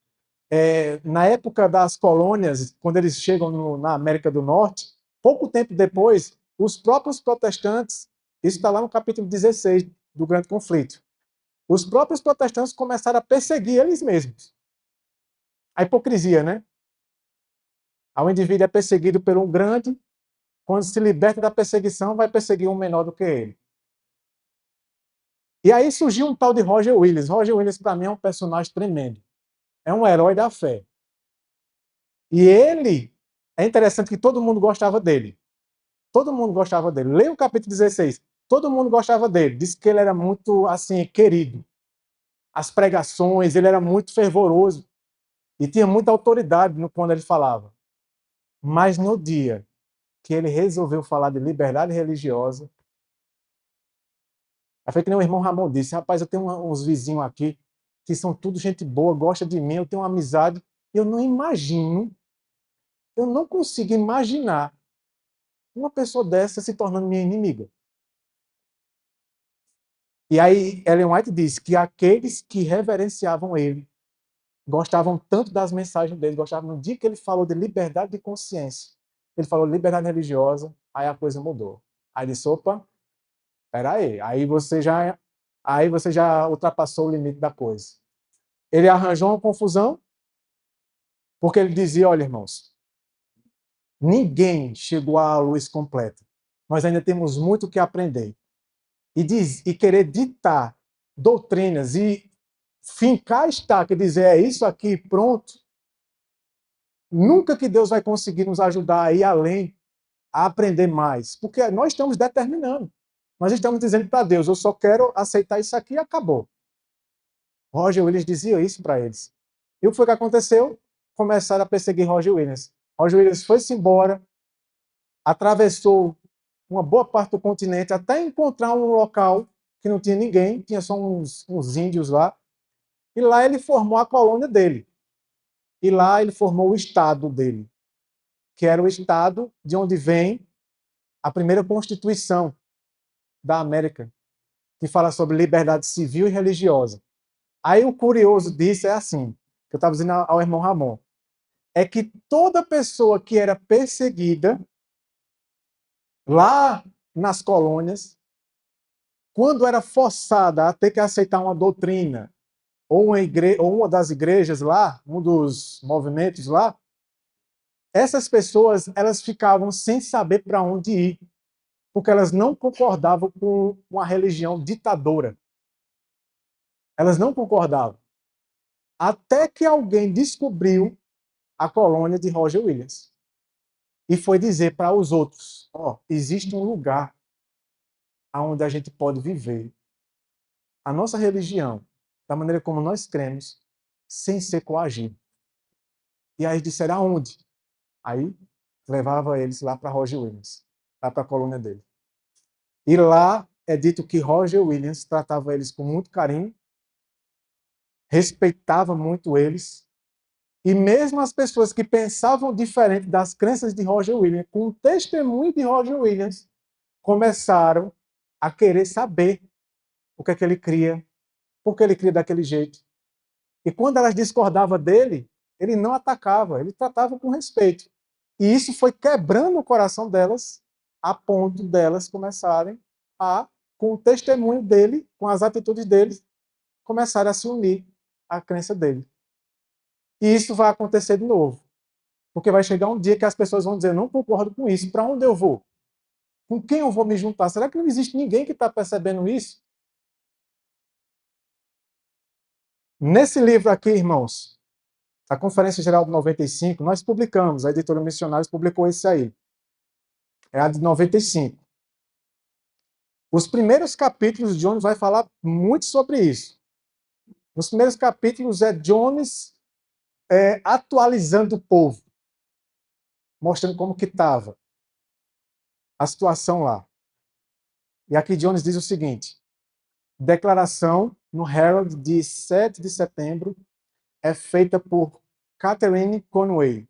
Na época das colônias, quando eles chegam na América do Norte, pouco tempo depois, os próprios protestantes, isso está lá no capítulo 16 do Grande Conflito, os próprios protestantes começaram a perseguir eles mesmos. A hipocrisia, né? O indivíduo é perseguido por um grande, quando se liberta da perseguição, vai perseguir um menor do que ele. E aí surgiu um tal de Roger Williams. Roger Williams, para mim, é um personagem tremendo. É um herói da fé. E ele, é interessante que todo mundo gostava dele. Todo mundo gostava dele. Leia o capítulo 16. Todo mundo gostava dele. Disse que ele era muito, assim, querido. As pregações, ele era muito fervoroso. E tinha muita autoridade quando ele falava. Mas no dia que ele resolveu falar de liberdade religiosa, foi que nem o irmão Ramon disse, rapaz, eu tenho uns vizinhos aqui que são tudo gente boa, gosta de mim, eu tenho uma amizade, eu não imagino, eu não consigo imaginar uma pessoa dessa se tornando minha inimiga. E aí Ellen White diz que aqueles que reverenciavam ele gostavam tanto das mensagens dele, gostavam no dia que ele falou de liberdade de consciência, ele falou liberdade religiosa, aí a coisa mudou. Aí disse, opa, peraí, aí você já ultrapassou o limite da coisa. Ele arranjou uma confusão, porque ele dizia, olha, irmãos, ninguém chegou à luz completa. Nós ainda temos muito que aprender. E querer ditar doutrinas e fincar a estaca e dizer, é isso aqui, pronto. Nunca que Deus vai conseguir nos ajudar a ir além, a aprender mais. Porque nós estamos determinando. Nós estamos dizendo para Deus, eu só quero aceitar isso aqui e acabou. Roger Williams dizia isso para eles. E o que foi que aconteceu? Começaram a perseguir Roger Williams. Roger Williams foi-se embora, atravessou uma boa parte do continente até encontrar um local que não tinha ninguém, tinha só uns índios lá, e lá ele formou a colônia dele. E lá ele formou o estado dele, que era o estado de onde vem a primeira Constituição da América, que fala sobre liberdade civil e religiosa. Aí o curioso disso é assim, que eu estava dizendo ao irmão Ramon, é que toda pessoa que era perseguida lá nas colônias, quando era forçada a ter que aceitar uma doutrina ou uma das igrejas lá, um dos movimentos lá, essas pessoas elas ficavam sem saber para onde ir, porque elas não concordavam com uma religião ditadora. Elas não concordavam. Até que alguém descobriu a colônia de Roger Williams e foi dizer para os outros: ó, existe um lugar onde a gente pode viver a nossa religião da maneira como nós cremos, sem ser coagido. E aí disseram: aonde? Aí levava eles lá para Roger Williams, lá para a colônia dele. E lá é dito que Roger Williams tratava eles com muito carinho, respeitava muito eles, e mesmo as pessoas que pensavam diferente das crenças de Roger Williams, com o testemunho de Roger Williams, começaram a querer saber o que é que ele cria, por que ele cria daquele jeito. E quando elas discordavam dele, ele não atacava, ele tratava com respeito. E isso foi quebrando o coração delas, a ponto delas começarem a, com o testemunho dele, com as atitudes dele, começarem a se unir à crença dele. E isso vai acontecer de novo. Porque vai chegar um dia que as pessoas vão dizer: não concordo com isso, para onde eu vou? Com quem eu vou me juntar? Será que não existe ninguém que está percebendo isso? Nesse livro aqui, irmãos, a Conferência Geral de 95, nós publicamos, a editora Missionários publicou esse aí. É a de 95. Os primeiros capítulos, Jones vai falar muito sobre isso. Nos primeiros capítulos é Jones atualizando o povo, mostrando como que estava a situação lá. E aqui Jones diz o seguinte: declaração no Herald de 7 de setembro é feita por Catherine Conway.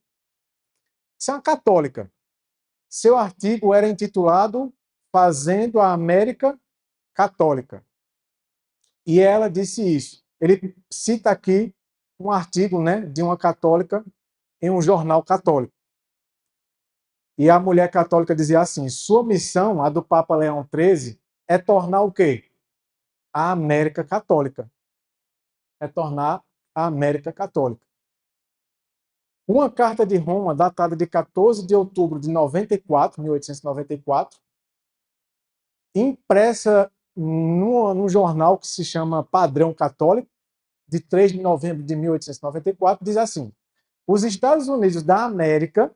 Isso é uma católica. Seu artigo era intitulado Fazendo a América Católica. E ela disse isso. Ele cita aqui um artigo, né, de uma católica em um jornal católico. E a mulher católica dizia assim: sua missão, a do Papa Leão XIII, é tornar o quê? A América Católica. É tornar a América Católica. Uma carta de Roma, datada de 14 de outubro de 94, 1894, impressa num jornal que se chama Padrão Católico, de 3 de novembro de 1894, diz assim: os Estados Unidos da América,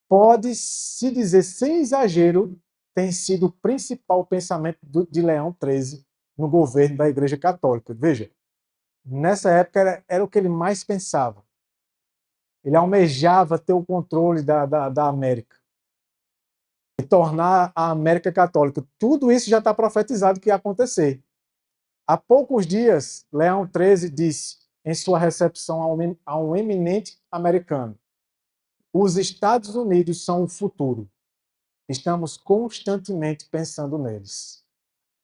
pode-se dizer sem exagero, tem sido o principal pensamento de Leão XIII no governo da Igreja Católica. Veja, nessa época era o que ele mais pensava. Ele almejava ter o controle da América e tornar a América católica. Tudo isso já está profetizado que ia acontecer. Há poucos dias, Leão XIII disse, em sua recepção a um eminente americano: os Estados Unidos são o futuro. Estamos constantemente pensando neles.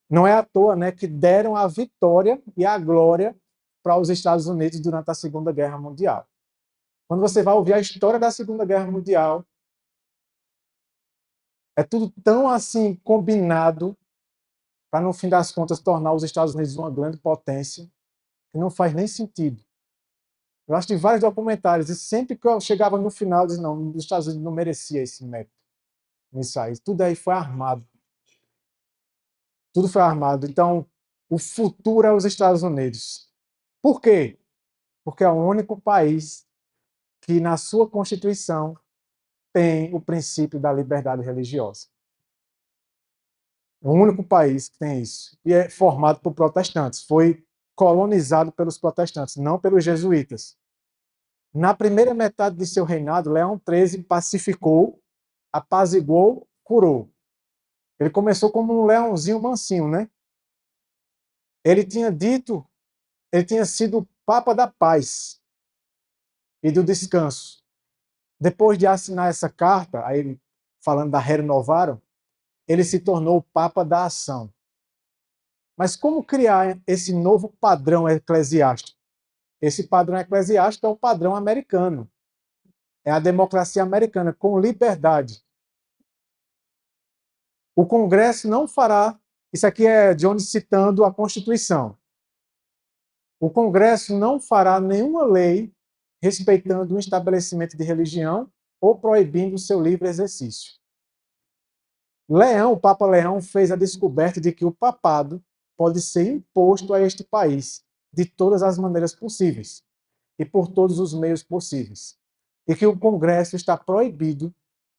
Não é à toa, né, que deram a vitória e a glória para os Estados Unidos durante a Segunda Guerra Mundial. Quando você vai ouvir a história da Segunda Guerra Mundial, é tudo tão assim combinado para, no fim das contas, tornar os Estados Unidos uma grande potência, que não faz nem sentido. Eu assisti vários documentários e sempre que eu chegava no final, eu dizia: não, os Estados Unidos não merecia esse mérito nisso aí. Tudo aí foi armado. Tudo foi armado. Então, o futuro é os Estados Unidos. Por quê? Porque é o único país que, na sua Constituição, tem o princípio da liberdade religiosa. É o único país que tem isso. E é formado por protestantes. Foi colonizado pelos protestantes, não pelos jesuítas. Na primeira metade de seu reinado, Leão XIII pacificou, apaziguou, curou. Ele começou como um leãozinho mansinho, né? Ele tinha dito, ele tinha sido Papa da Paz e do Descanso. Depois de assinar essa carta, aí falando da Rerum Novarum, ele se tornou Papa da Ação. Mas como criar esse novo padrão eclesiástico? Esse padrão eclesiástico é o padrão americano. É a democracia americana, com liberdade. O Congresso não fará... Isso aqui é Jones citando a Constituição. O Congresso não fará nenhuma lei respeitando um estabelecimento de religião ou proibindo o seu livre exercício. Leão, o Papa Leão, fez a descoberta de que o papado pode ser imposto a este país de todas as maneiras possíveis e por todos os meios possíveis, e que o Congresso está proibido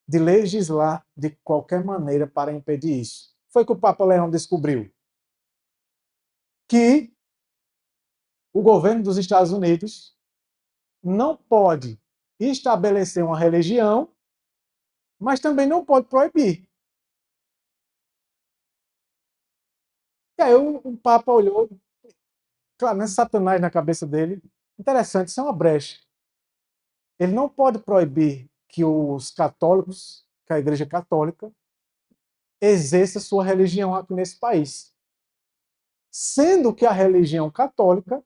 de legislar de qualquer maneira para impedir isso. Foi que o Papa Leão descobriu que o governo dos Estados Unidos não pode estabelecer uma religião, mas também não pode proibir. E aí o Papa olhou, claro, não é Satanás na cabeça dele. Interessante, isso é uma brecha. Ele não pode proibir que os católicos, que a Igreja Católica, exerça sua religião aqui nesse país. Sendo que a religião católica,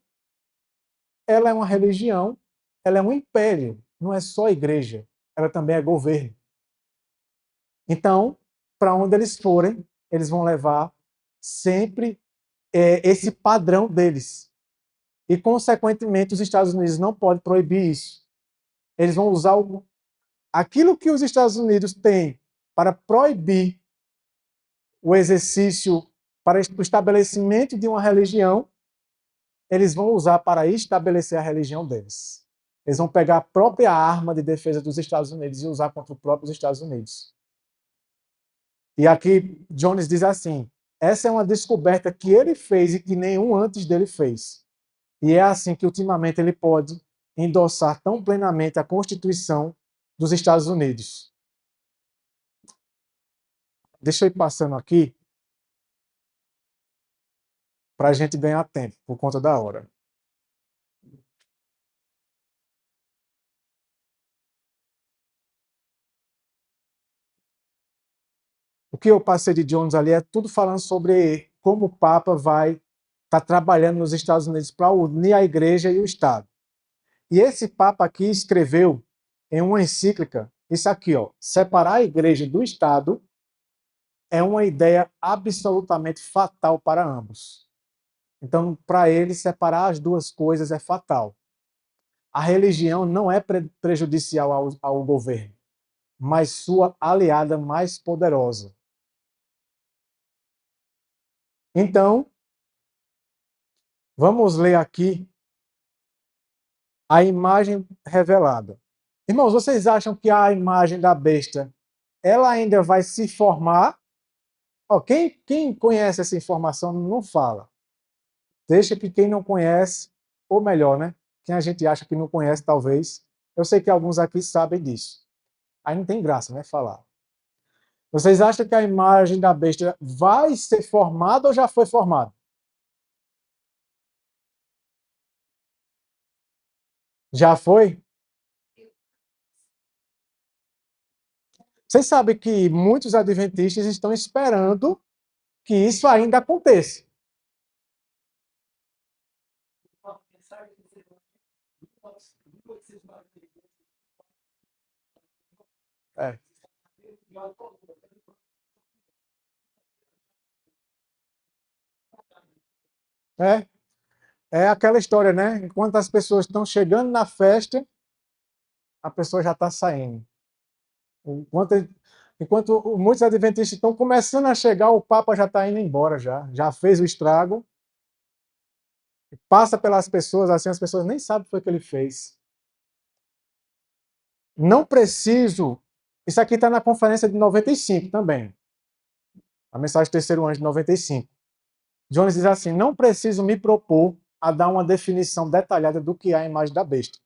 ela é uma religião, ela é um império, não é só igreja, ela também é governo. Então, para onde eles forem, eles vão levar sempre esse padrão deles. E, consequentemente, os Estados Unidos não podem proibir isso. Eles vão usar aquilo que os Estados Unidos têm para proibir o exercício, para o estabelecimento de uma religião, eles vão usar para estabelecer a religião deles. Eles vão pegar a própria arma de defesa dos Estados Unidos e usar contra os próprios Estados Unidos. E aqui Jones diz assim: essa é uma descoberta que ele fez e que nenhum antes dele fez. E é assim que ultimamente ele pode endossar tão plenamente a Constituição dos Estados Unidos. Deixa eu ir passando aqui para a gente ganhar tempo, por conta da hora. O que eu passei de Jones ali é tudo falando sobre como o Papa vai estar trabalhando nos Estados Unidos para unir a igreja e o Estado. E esse Papa aqui escreveu em uma encíclica isso aqui, ó: separar a igreja do Estado é uma ideia absolutamente fatal para ambos. Então, para ele, separar as duas coisas é fatal. A religião não é prejudicial ao governo, mas sua aliada mais poderosa. Então, vamos ler aqui a imagem revelada. Irmãos, vocês acham que a imagem da besta ela ainda vai se formar? Oh, quem conhece essa informação não fala. Deixa que quem não conhece, ou melhor, né? Quem a gente acha que não conhece, talvez. Eu sei que alguns aqui sabem disso. Aí não tem graça, né? Falar. Vocês acham que a imagem da besta vai ser formada ou já foi formada? Já foi? Vocês sabem que muitos adventistas estão esperando que isso ainda aconteça. É. É, é aquela história, né? Enquanto as pessoas estão chegando na festa, a pessoa já está saindo. Enquanto muitos adventistas estão começando a chegar, o Papa já está indo embora, já fez o estrago, passa pelas pessoas, assim, as pessoas nem sabem o que foi que ele fez. Não preciso. Isso aqui está na conferência de 95 também. A mensagem do terceiro ano de 95. Jones diz assim: não preciso me propor a dar uma definição detalhada do que é a imagem da besta.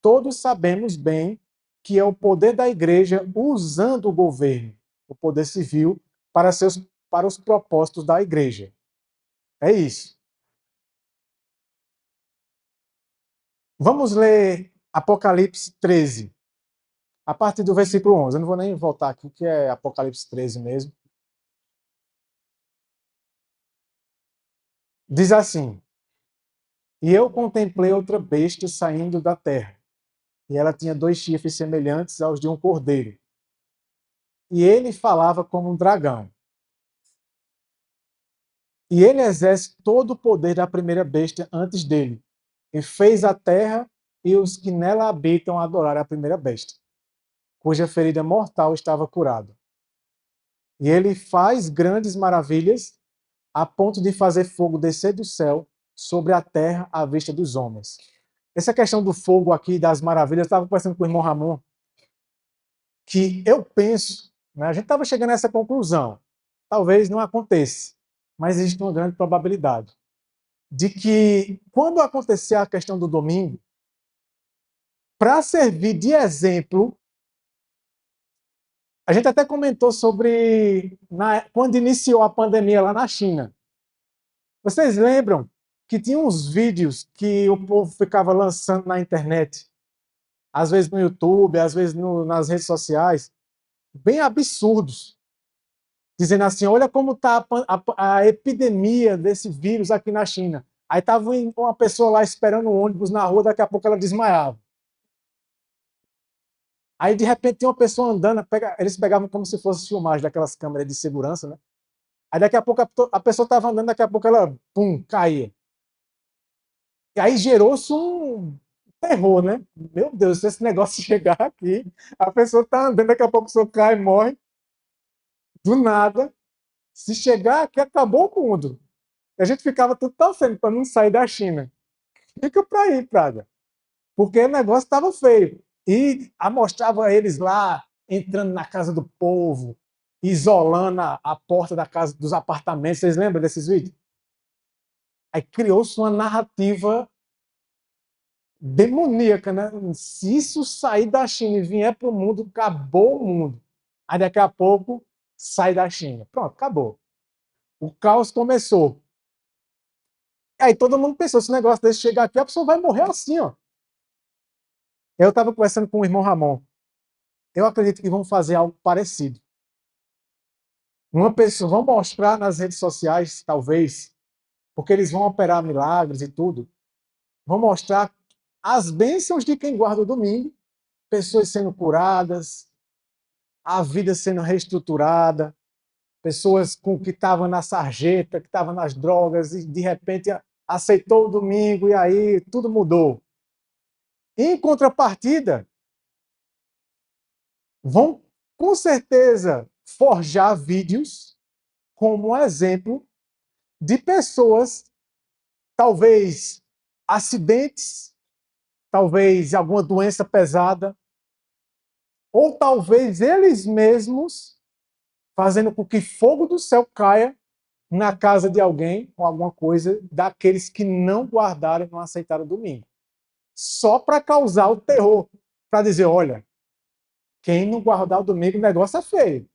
Todos sabemos bem que é o poder da igreja usando o governo, o poder civil, para os propósitos da igreja. É isso. Vamos ler Apocalipse 13, a partir do versículo 11. Eu não vou nem voltar aqui, que é Apocalipse 13 mesmo. Diz assim: e eu contemplei outra besta saindo da terra, e ela tinha dois chifres semelhantes aos de um cordeiro. E ele falava como um dragão. E ele exerce todo o poder da primeira besta antes dele, e fez a terra e os que nela habitam adoraram a primeira besta, cuja ferida mortal estava curada. E ele faz grandes maravilhas, a ponto de fazer fogo descer do céu sobre a terra à vista dos homens. Essa questão do fogo aqui, das maravilhas, eu estava conversando com o irmão Ramon, que eu penso, né, a gente estava chegando a essa conclusão, talvez não aconteça, mas existe uma grande probabilidade de que, quando acontecer a questão do domingo, para servir de exemplo, a gente até comentou sobre quando iniciou a pandemia lá na China. Vocês lembram que tinha uns vídeos que o povo ficava lançando na internet, às vezes no YouTube, às vezes nas redes sociais, bem absurdos, dizendo assim: olha como está a epidemia desse vírus aqui na China. Aí estava uma pessoa lá esperando um ônibus na rua, daqui a pouco ela desmaiava. Aí, de repente, tinha uma pessoa andando, eles pegavam como se fosse filmagem daquelas câmeras de segurança, né? Aí, daqui a pouco, a pessoa estava andando, daqui a pouco ela, pum, caía. E aí gerou-se um terror, né? Meu Deus, se esse negócio chegar aqui, a pessoa está andando, daqui a pouco a pessoa cai e morre, do nada. Se chegar aqui, acabou o mundo. E a gente ficava tudo torcendo para não sair da China. Fica para aí, Praga. Porque o negócio estava feio. E mostrava eles lá, entrando na casa do povo, isolando a porta da casa, dos apartamentos. Vocês lembram desses vídeos? Aí criou-se uma narrativa demoníaca, né? Se isso sair da China e vier para o mundo, acabou o mundo. Aí daqui a pouco sai da China. Pronto, acabou. O caos começou. Aí todo mundo pensou: se o negócio desse chegar aqui, a pessoa vai morrer assim, ó. Eu estava conversando com o irmão Ramon. Eu acredito que vão fazer algo parecido. Uma pessoa, vão mostrar nas redes sociais, talvez, porque eles vão operar milagres e tudo, vão mostrar as bênçãos de quem guarda o domingo, pessoas sendo curadas, a vida sendo reestruturada, pessoas com que estavam na sarjeta, que estavam nas drogas, e de repente aceitou o domingo e aí tudo mudou. Em contrapartida, vão com certeza forjar vídeos como exemplo de pessoas, talvez acidentes, talvez alguma doença pesada, ou talvez eles mesmos fazendo com que fogo do céu caia na casa de alguém ou alguma coisa daqueles que não guardaram e não aceitaram o domingo. Só para causar o terror, para dizer: olha, quem não guardar o domingo, o negócio é feio.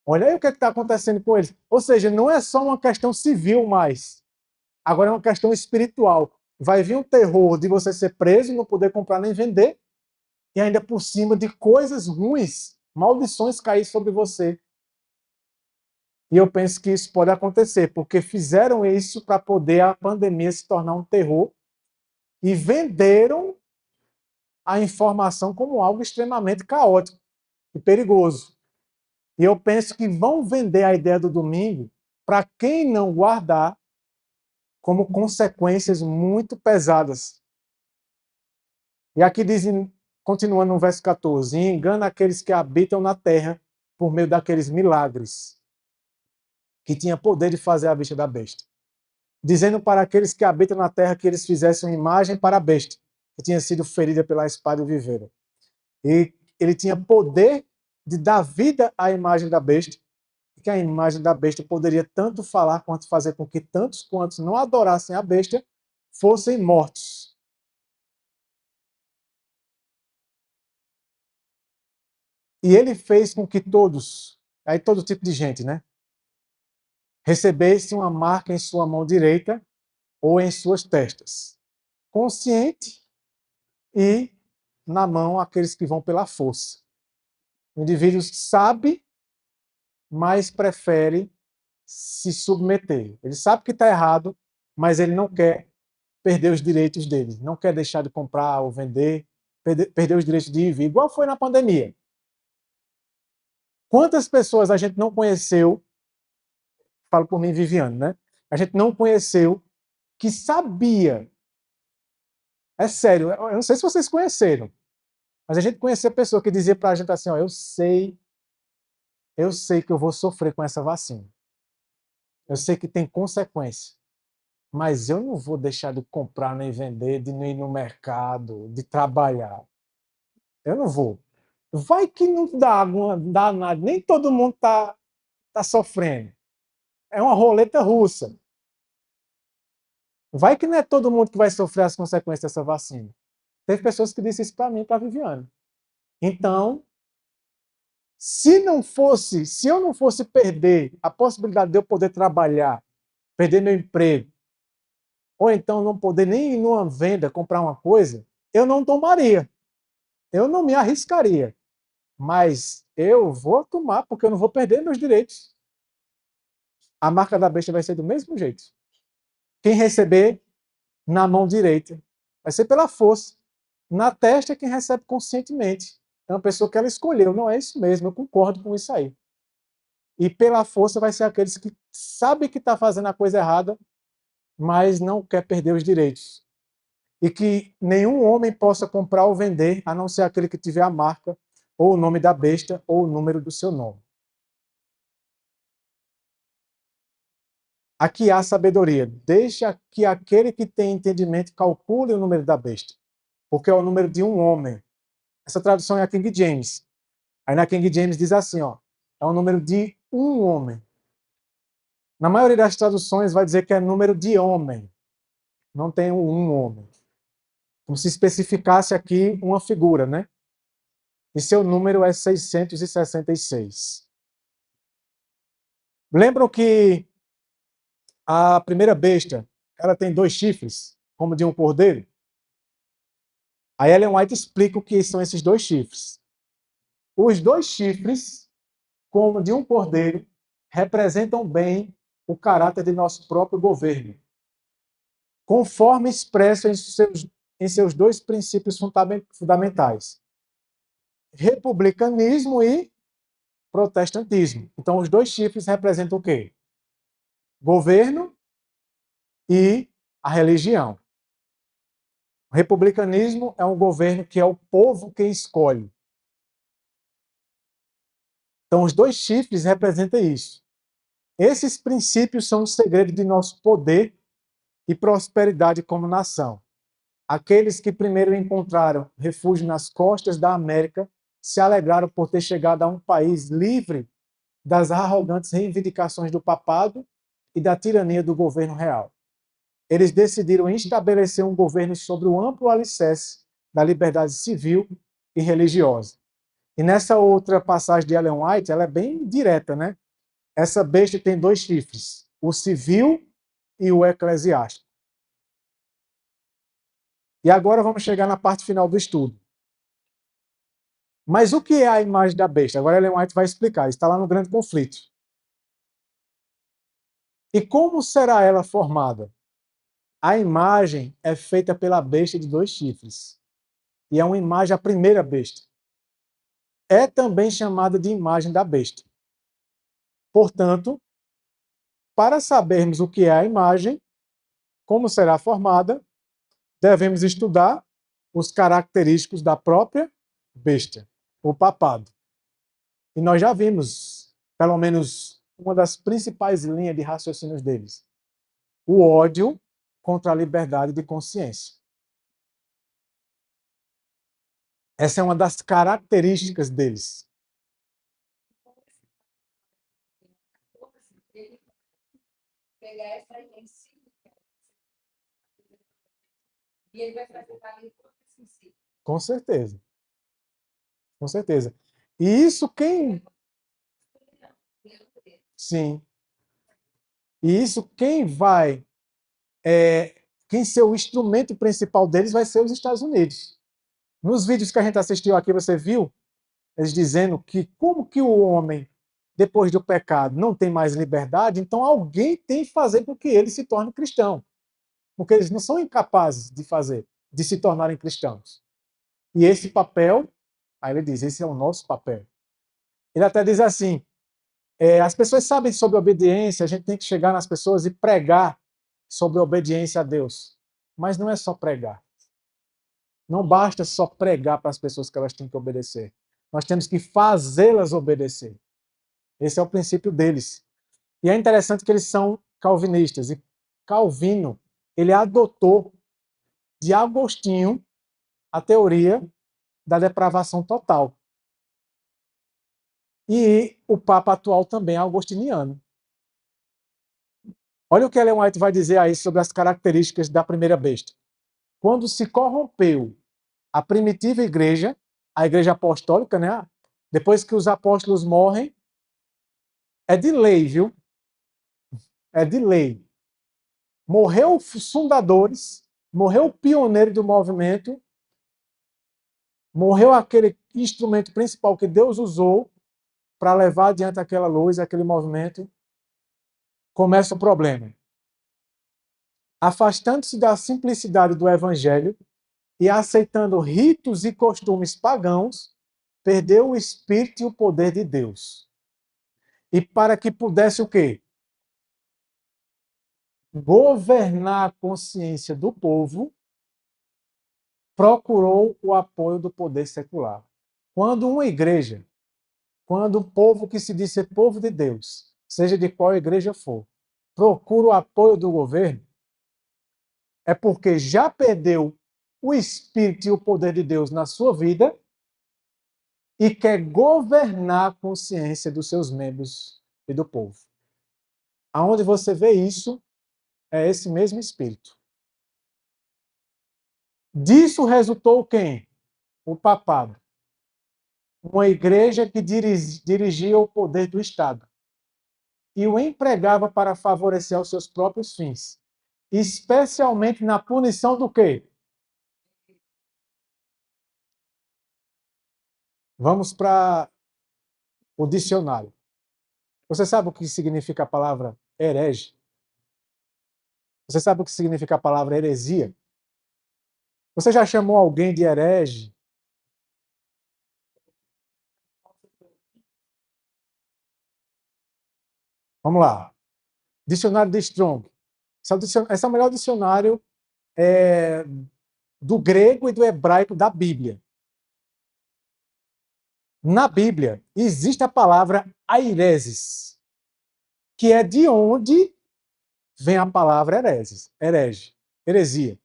Olha aí o que está acontecendo com eles. Ou seja, não é só uma questão civil mais. Agora é uma questão espiritual. Vai vir um terror de você ser preso, não poder comprar nem vender, e ainda por cima de coisas ruins, maldições cair sobre você. E eu penso que isso pode acontecer, porque fizeram isso para poder a pandemia se tornar um terror e venderam a informação como algo extremamente caótico e perigoso. E eu penso que vão vender a ideia do domingo para quem não guardar como consequências muito pesadas. E aqui diz, continuando no verso 14: e engana aqueles que habitam na terra por meio daqueles milagres que tinha poder de fazer à vista da besta, dizendo para aqueles que habitam na terra que eles fizessem uma imagem para a besta, que tinha sido ferida pela espada e viveram. E ele tinha poder de dar vida à imagem da besta, e que a imagem da besta poderia tanto falar quanto fazer com que tantos quantos não adorassem a besta fossem mortos. E ele fez com que todos, aí todo tipo de gente, né, recebesse uma marca em sua mão direita ou em suas testas, consciente, e na mão aqueles que vão pela força. O indivíduo sabe, mas prefere se submeter. Ele sabe que está errado, mas ele não quer perder os direitos dele, não quer deixar de comprar ou vender, perder os direitos de ir e vir, igual foi na pandemia. Quantas pessoas a gente não conheceu, falo por mim, Viviane, né? A gente não conheceu, que sabia, É sério, eu não sei se vocês conheceram, mas a gente conhecia pessoa que dizia para a gente assim, ó, eu sei que eu vou sofrer com essa vacina. Eu sei que tem consequência, mas eu não vou deixar de comprar nem vender, de não ir no mercado, de trabalhar. Eu não vou. Vai que não dá nada, nem todo mundo tá sofrendo. É uma roleta russa. Vai que não é todo mundo que vai sofrer as consequências dessa vacina. Teve pessoas que disseram isso para mim, para a Viviane. Então, se eu não fosse perder a possibilidade de eu poder trabalhar, perder meu emprego, ou então não poder nem ir numa venda comprar uma coisa, eu não tomaria. Eu não me arriscaria. Mas eu vou tomar porque eu não vou perder meus direitos. A marca da besta vai ser do mesmo jeito. Quem receber na mão direita vai ser pela força. Na testa é quem recebe conscientemente. É uma pessoa que ela escolheu. Não é isso mesmo, eu concordo com isso aí. E pela força vai ser aqueles que sabem que está fazendo a coisa errada, mas não quer perder os direitos. E que nenhum homem possa comprar ou vender, a não ser aquele que tiver a marca, ou o nome da besta, ou o número do seu nome. Aqui há sabedoria. Deixa que aquele que tem entendimento calcule o número da besta, porque é o número de um homem. Essa tradução é a King James. Aí na King James diz assim, ó, é o número de um homem. Na maioria das traduções vai dizer que é número de homem. Não tem um homem. Como se especificasse aqui uma figura, né? E seu número é 666. Lembram que a primeira besta, ela tem 2 chifres, como de um cordeiro? A Ellen White explica o que são esses 2 chifres. Os 2 chifres, como de um cordeiro, representam bem o caráter de nosso próprio governo, conforme expresso em seus 2 princípios fundamentais: republicanismo e protestantismo. Então, os 2 chifres representam o quê? Governo e a religião. O republicanismo é um governo que é o povo quem escolhe. Então, os 2 chifres representam isso. Esses princípios são o segredo de nosso poder e prosperidade como nação. Aqueles que primeiro encontraram refúgio nas costas da América se alegraram por ter chegado a um país livre das arrogantes reivindicações do papado e da tirania do governo real. Eles decidiram estabelecer um governo sobre o amplo alicerce da liberdade civil e religiosa. E nessa outra passagem de Ellen White, ela é bem direta, né? Essa besta tem 2 chifres, o civil e o eclesiástico. E agora vamos chegar na parte final do estudo. Mas o que é a imagem da besta? Agora Ellen White vai explicar, está lá no Grande Conflito. E como será ela formada? A imagem é feita pela besta de 2 chifres. E é uma imagem, a primeira besta. É também chamada de imagem da besta. Portanto, para sabermos o que é a imagem, como será formada, devemos estudar os característicos da própria besta, o papado. E nós já vimos, pelo menos, uma das principais linhas de raciocínios deles: o ódio contra a liberdade de consciência. Essa é uma das características deles. Com certeza. Com certeza. E isso quem. Sim. E isso quem vai. Quem ser o instrumento principal deles vai ser os Estados Unidos. Nos vídeos que a gente assistiu aqui, você viu eles dizendo que como que o homem, depois do pecado, não tem mais liberdade, então alguém tem que fazer com que ele se torne cristão. Porque eles não são incapazes de fazer, de se tornarem cristãos. E esse papel, aí ele diz, esse é o nosso papel. Ele até diz assim, as pessoas sabem sobre obediência, a gente tem que chegar nas pessoas e pregar sobre obediência a Deus. Mas não é só pregar. Não basta só pregar para as pessoas que elas têm que obedecer. Nós temos que fazê-las obedecer. Esse é o princípio deles. E é interessante que eles são calvinistas. E Calvino, ele adotou de Agostinho a teoria da depravação total. E o Papa atual também é agostiniano. Olha o que Ellen White vai dizer aí sobre as características da primeira besta. Quando se corrompeu a primitiva igreja, a igreja apostólica, né? Depois que os apóstolos morrem, é de lei, viu? É de lei. Morreu os fundadores, morreu o pioneiro do movimento, morreu aquele instrumento principal que Deus usou para levar adiante aquela luz, aquele movimento. Começa o problema. Afastando-se da simplicidade do evangelho e aceitando ritos e costumes pagãos, perdeu o espírito e o poder de Deus. E para que pudesse o quê? Governar a consciência do povo, procurou o apoio do poder secular. Quando uma igreja, quando o povo que se diz ser povo de Deus, seja de qual igreja for, procura o apoio do governo, é porque já perdeu o espírito e o poder de Deus na sua vida e quer governar a consciência dos seus membros e do povo. Aonde você vê isso, é esse mesmo espírito. Disso resultou quem? O papado. Uma igreja que dirigia o poder do Estado e o empregava para favorecer os seus próprios fins, especialmente na punição do quê? Vamos para o dicionário. Você sabe o que significa a palavra herege? Você sabe o que significa a palavra heresia? Você já chamou alguém de herege? Vamos lá. Dicionário de Strong. Esse é o melhor dicionário do grego e do hebraico da Bíblia. Na Bíblia, existe a palavra aireses, que é de onde vem a palavra heresia.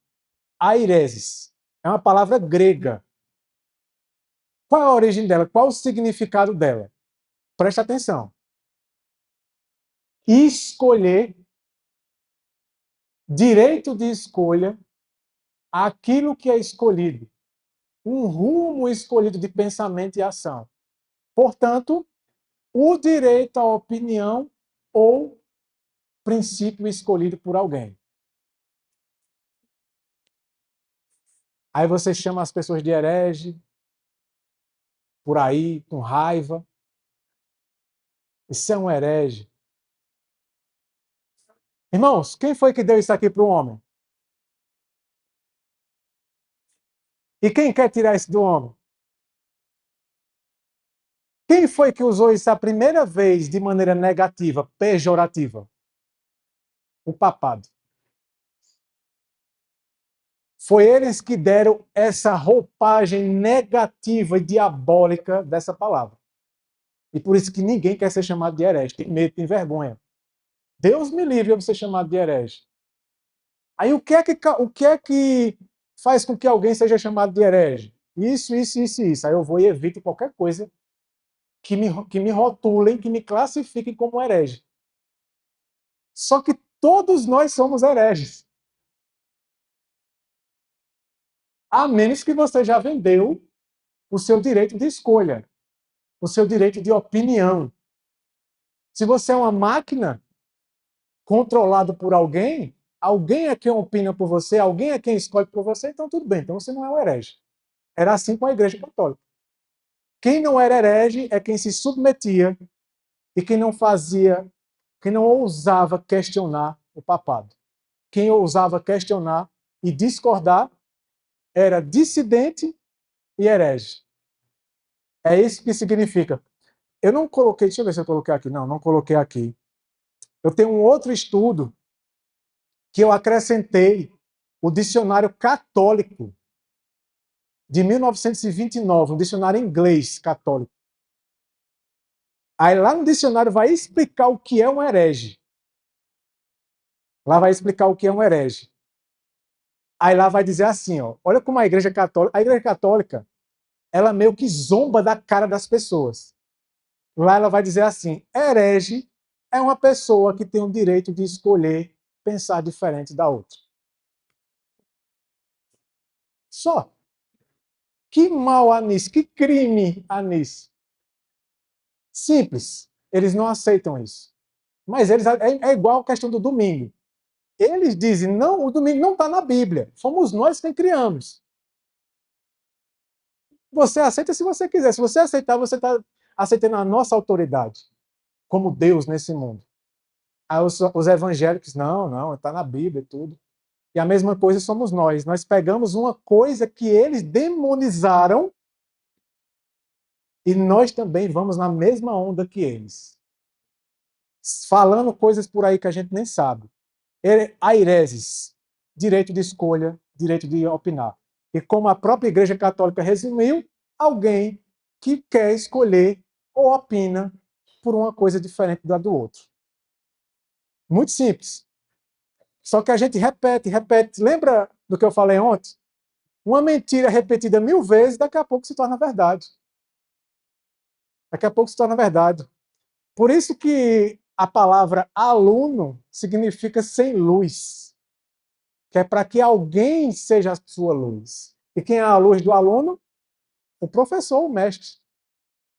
Aireses. É uma palavra grega. Qual é a origem dela? Qual é o significado dela? Preste atenção. Escolher, direito de escolha, aquilo que é escolhido. Um rumo escolhido de pensamento e ação. Portanto, o direito à opinião ou princípio escolhido por alguém. Aí você chama as pessoas de herege, por aí, com raiva. Isso é um herege. Irmãos, quem foi que deu isso aqui para o homem? E quem quer tirar isso do homem? Quem foi que usou isso a primeira vez de maneira negativa, pejorativa? O papado. Foi eles que deram essa roupagem negativa e diabólica dessa palavra. E por isso que ninguém quer ser chamado de herege. Tem medo, tem vergonha. Deus me livre de ser chamado de herege. Aí o que é que faz com que alguém seja chamado de herege? Isso. Aí eu vou e evito qualquer coisa que me rotulem, que me classifiquem como herege. Só que todos nós somos hereges. A menos que você já vendeu o seu direito de escolha, o seu direito de opinião. Se você é uma máquina controlada por alguém, alguém é quem opina por você, alguém é quem escolhe por você, então tudo bem, então você não é um herege. Era assim com a Igreja Católica. Quem não era herege é quem se submetia e quem não fazia, quem não ousava questionar o papado. Quem ousava questionar e discordar era dissidente e herege. É isso que significa. Eu não coloquei, deixa eu ver se eu coloquei aqui. Não, não coloquei aqui. Eu tenho um outro estudo que eu acrescentei, o dicionário católico. de 1929, um dicionário inglês católico. Aí lá no dicionário vai explicar o que é um herege. Lá vai explicar o que é um herege. Aí lá vai dizer assim, ó, olha como a Igreja Católica, ela meio que zomba da cara das pessoas. Lá ela vai dizer assim, herege é uma pessoa que tem o direito de escolher pensar diferente da outra. Só. Que mal há nisso? Que crime há nisso? Simples. Eles não aceitam isso. Mas eles é igual a questão do domingo. Eles dizem, não, o domingo não está na Bíblia. Fomos nós quem criamos. Você aceita se você quiser. Se você aceitar, você está aceitando a nossa autoridade como Deus nesse mundo. Aí os evangélicos, não, está na Bíblia e tudo. E a mesma coisa somos nós. Nós pegamos uma coisa que eles demonizaram e nós também vamos na mesma onda que eles. Falando coisas por aí que a gente nem sabe. Aireses, direito de escolha, direito de opinar. E como a própria Igreja Católica resumiu, alguém que quer escolher ou opina por uma coisa diferente da do outro. Muito simples. Só que a gente repete. Lembra do que eu falei ontem? Uma mentira repetida 1000 vezes, daqui a pouco se torna verdade. Daqui a pouco se torna verdade. Por isso que a palavra aluno significa sem luz, que é para que alguém seja a sua luz. E quem é a luz do aluno? O professor, o mestre.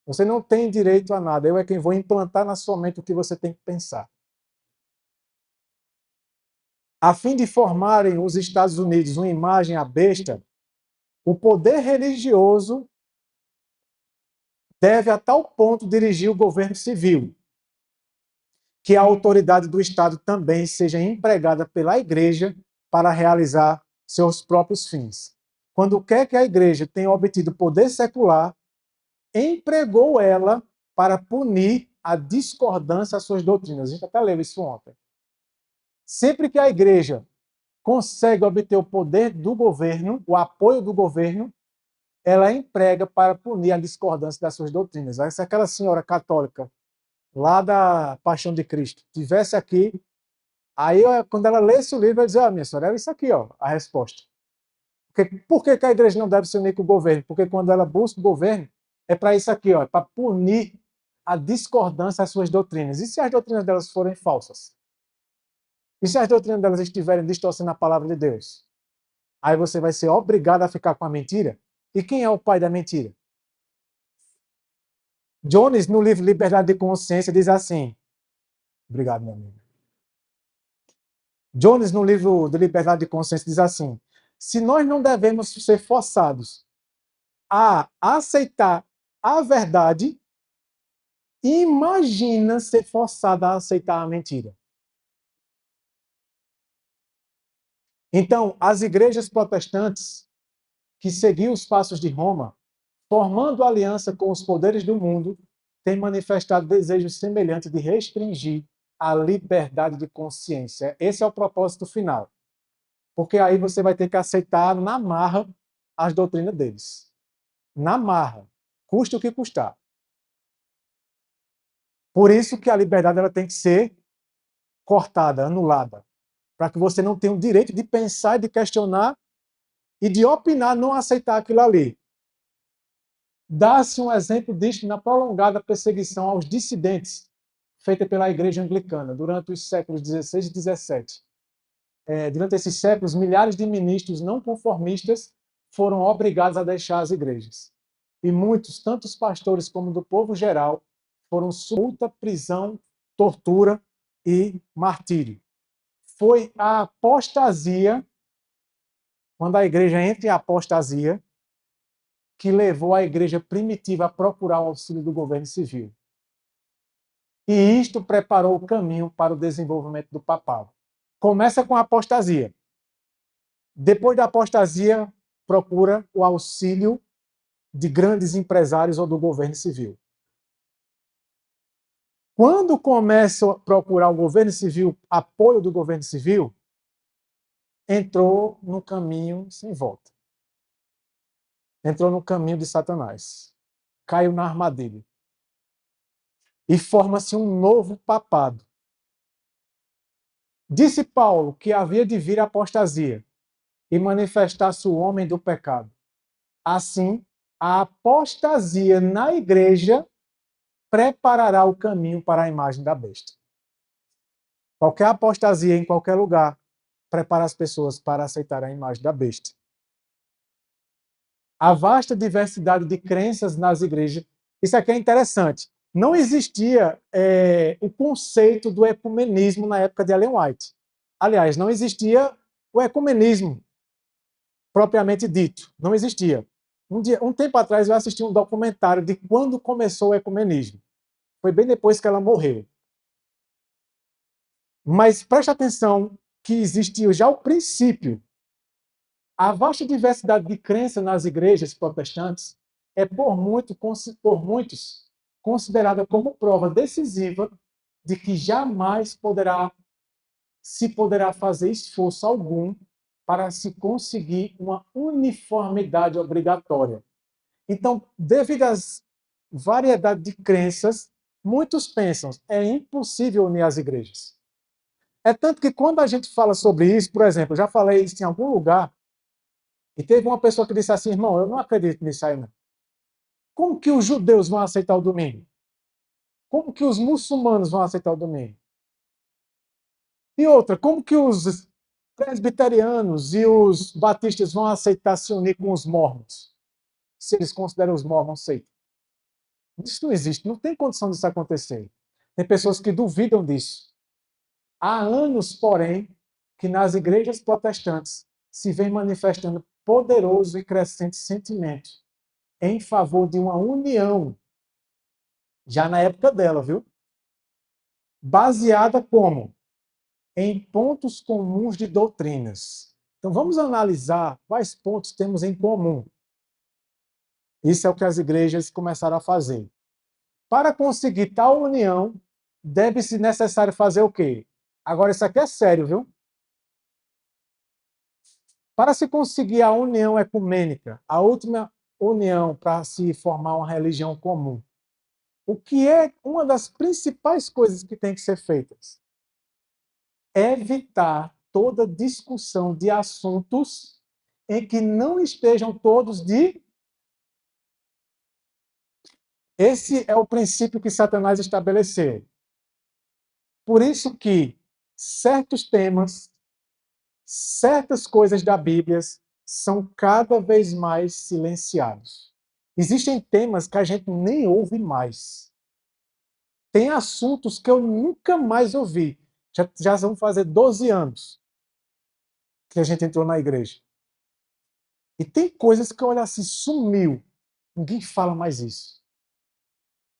Você não tem direito a nada. Eu é quem vou implantar na sua mente o que você tem que pensar. A fim de formarem os Estados Unidos uma imagem à besta, o poder religioso deve a tal ponto dirigir o governo civil, que a autoridade do Estado também seja empregada pela Igreja para realizar seus próprios fins. Quando quer que a Igreja tenha obtido poder secular, empregou ela para punir a discordância às suas doutrinas. A gente até leu isso ontem. Sempre que a Igreja consegue obter o poder do governo, o apoio do governo, ela emprega para punir a discordância das suas doutrinas. Se aquela senhora católica lá da Paixão de Cristo tivesse aqui, aí quando ela lesse o livro, vai dizer, minha senhora, é isso aqui, ó, a resposta. Por que a igreja não deve se unir com o governo? Porque quando ela busca o governo, é para isso aqui, ó, para punir a discordância às suas doutrinas. E se as doutrinas delas forem falsas? E se as doutrinas delas estiverem distorcendo a palavra de Deus? Aí você vai ser obrigado a ficar com a mentira? E quem é o pai da mentira? Jones, no livro Liberdade de Consciência, diz assim. Obrigado, meu amigo. Jones, no livro de Liberdade de Consciência, diz assim: se nós não devemos ser forçados a aceitar a verdade, imagina ser forçado a aceitar a mentira. Então, as igrejas protestantes que seguiam os passos de Roma, formando aliança com os poderes do mundo, têm manifestado desejos semelhantes de restringir a liberdade de consciência. Esse é o propósito final. Porque aí você vai ter que aceitar na marra as doutrinas deles. Na marra. Custe o que custar. Por isso que a liberdade ela tem que ser cortada, anulada. Para que você não tenha o direito de pensar, de questionar e de opinar, não aceitar aquilo ali. Dá-se um exemplo disto na prolongada perseguição aos dissidentes feita pela Igreja Anglicana durante os séculos XVI e XVII. Durante esses séculos, milhares de ministros não conformistas foram obrigados a deixar as igrejas. E muitos, tanto os pastores como do povo geral, foram multa, prisão, tortura e martírio. Foi a apostasia, quando a igreja entra em apostasia, que levou a igreja primitiva a procurar o auxílio do governo civil. E isto preparou o caminho para o desenvolvimento do papado. Começa com a apostasia. Depois da apostasia, procura o auxílio de grandes empresários ou do governo civil. Quando começa a procurar o governo civil, apoio do governo civil, entrou no caminho sem volta. entrou no caminho de Satanás, caiu na armadilha. E forma-se um novo papado. Disse Paulo que havia de vir a apostasia e manifestar-se o homem do pecado. Assim, a apostasia na igreja preparará o caminho para a imagem da besta. Qualquer apostasia em qualquer lugar prepara as pessoas para aceitar a imagem da besta. A vasta diversidade de crenças nas igrejas, isso aqui é interessante. Não existia o conceito do ecumenismo na época de Ellen White. Aliás, não existia o ecumenismo propriamente dito. Não existia. Um tempo atrás eu assisti um documentário de quando começou o ecumenismo. Foi bem depois que ela morreu. Mas preste atenção que existia já o princípio. A vasta diversidade de crenças nas igrejas protestantes é por muitos considerada como prova decisiva de que jamais se poderá fazer esforço algum para se conseguir uma uniformidade obrigatória. Então, devido às variedade de crenças, muitos pensam é impossível unir as igrejas. É tanto que quando a gente fala sobre isso, por exemplo, eu já falei isso em algum lugar, e teve uma pessoa que disse assim, irmão, eu não acredito nisso aí, não. Como que os judeus vão aceitar o domingo? Como que os muçulmanos vão aceitar o domingo? E outra, como que os presbiterianos e os batistas vão aceitar se unir com os mormons? Se eles consideram os mormons seita. Isso não existe, não tem condição disso acontecer. Tem pessoas que duvidam disso. Há anos, porém, que nas igrejas protestantes se vem manifestando poderoso e crescente sentimento em favor de uma união, já na época dela, viu? Baseada como? Em pontos comuns de doutrinas. Então vamos analisar quais pontos temos em comum. Isso é o que as igrejas começaram a fazer. Para conseguir tal união, deve-se necessário fazer o quê? Agora, isso aqui é sério, viu? Para se conseguir a união ecumênica, a última união para se formar uma religião comum, o que é uma das principais coisas que tem que ser feitas? Evitar toda discussão de assuntos em que não estejam todos de... Esse é o princípio que Satanás estabeleceu. Por isso que certos temas, certas coisas da Bíblia são cada vez mais silenciados. Existem temas que a gente nem ouve mais. Tem assuntos que eu nunca mais ouvi. Já vão fazer 12 anos que a gente entrou na igreja. E tem coisas que eu olho assim, sumiu. Ninguém fala mais isso.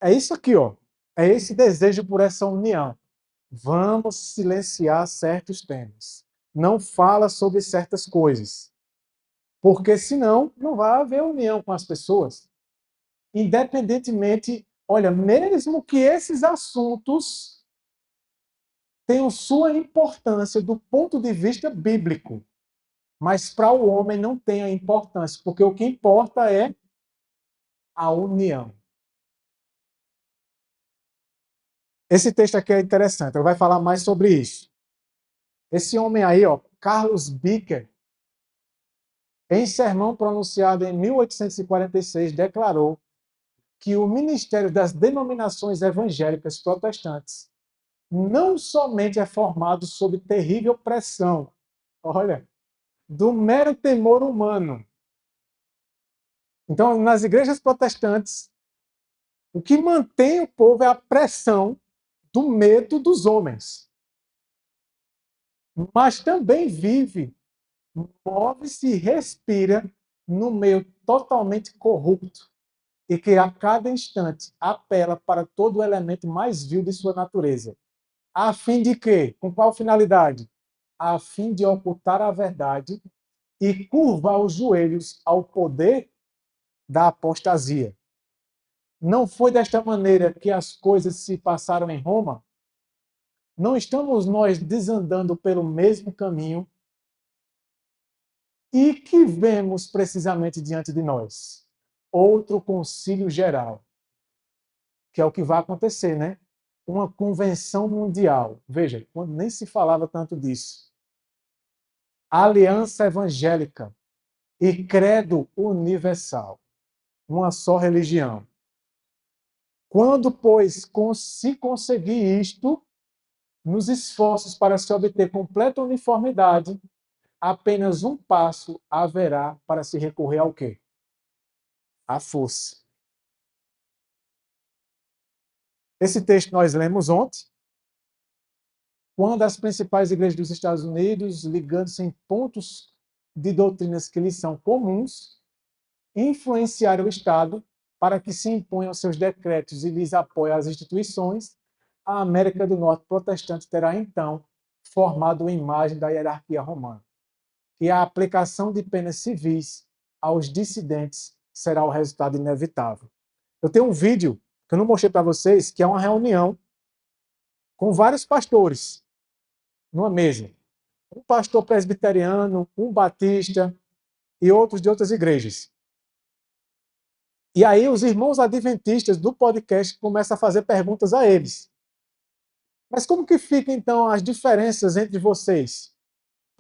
É isso aqui, ó. É esse desejo por essa união. Vamos silenciar certos temas. Não fala sobre certas coisas. Porque senão não vai haver união com as pessoas. Independentemente, olha, mesmo que esses assuntos tenham sua importância do ponto de vista bíblico, mas para o homem não tem a importância, porque o que importa é a união. Esse texto aqui é interessante, ele vai falar mais sobre isso. Esse homem aí, ó, Carlos Bicker, em sermão pronunciado em 1846, declarou que o ministério das denominações evangélicas protestantes não somente é formado sob terrível pressão, olha, do mero temor humano. Então, nas igrejas protestantes, o que mantém o povo é a pressão do medo dos homens. Mas também vive, move-se e respira no meio totalmente corrupto e que a cada instante apela para todo o elemento mais vil de sua natureza. A fim de quê? Com qual finalidade? A fim de ocultar a verdade e curvar os joelhos ao poder da apostasia. Não foi desta maneira que as coisas se passaram em Roma? Não estamos nós desandando pelo mesmo caminho? E que vemos precisamente diante de nós? Outro concílio geral, que é o que vai acontecer, né? Uma convenção mundial. Veja, quando nem se falava tanto disso. Aliança evangélica e credo universal. Uma só religião. Quando, pois, se conseguir isto, nos esforços para se obter completa uniformidade, apenas um passo haverá para se recorrer ao quê? À força. Esse texto nós lemos ontem, quando as principais igrejas dos Estados Unidos, ligando-se em pontos de doutrinas que lhes são comuns, influenciaram o Estado para que se imponham seus decretos e lhes apoiem as instituições, a América do Norte protestante terá então formado uma imagem da hierarquia romana. E a aplicação de penas civis aos dissidentes será o resultado inevitável. Eu tenho um vídeo que eu não mostrei para vocês, que é uma reunião com vários pastores numa mesa. Um pastor presbiteriano, um batista e outros de outras igrejas. E aí os irmãos adventistas do podcast começam a fazer perguntas a eles. Mas como que ficam, então, as diferenças entre vocês?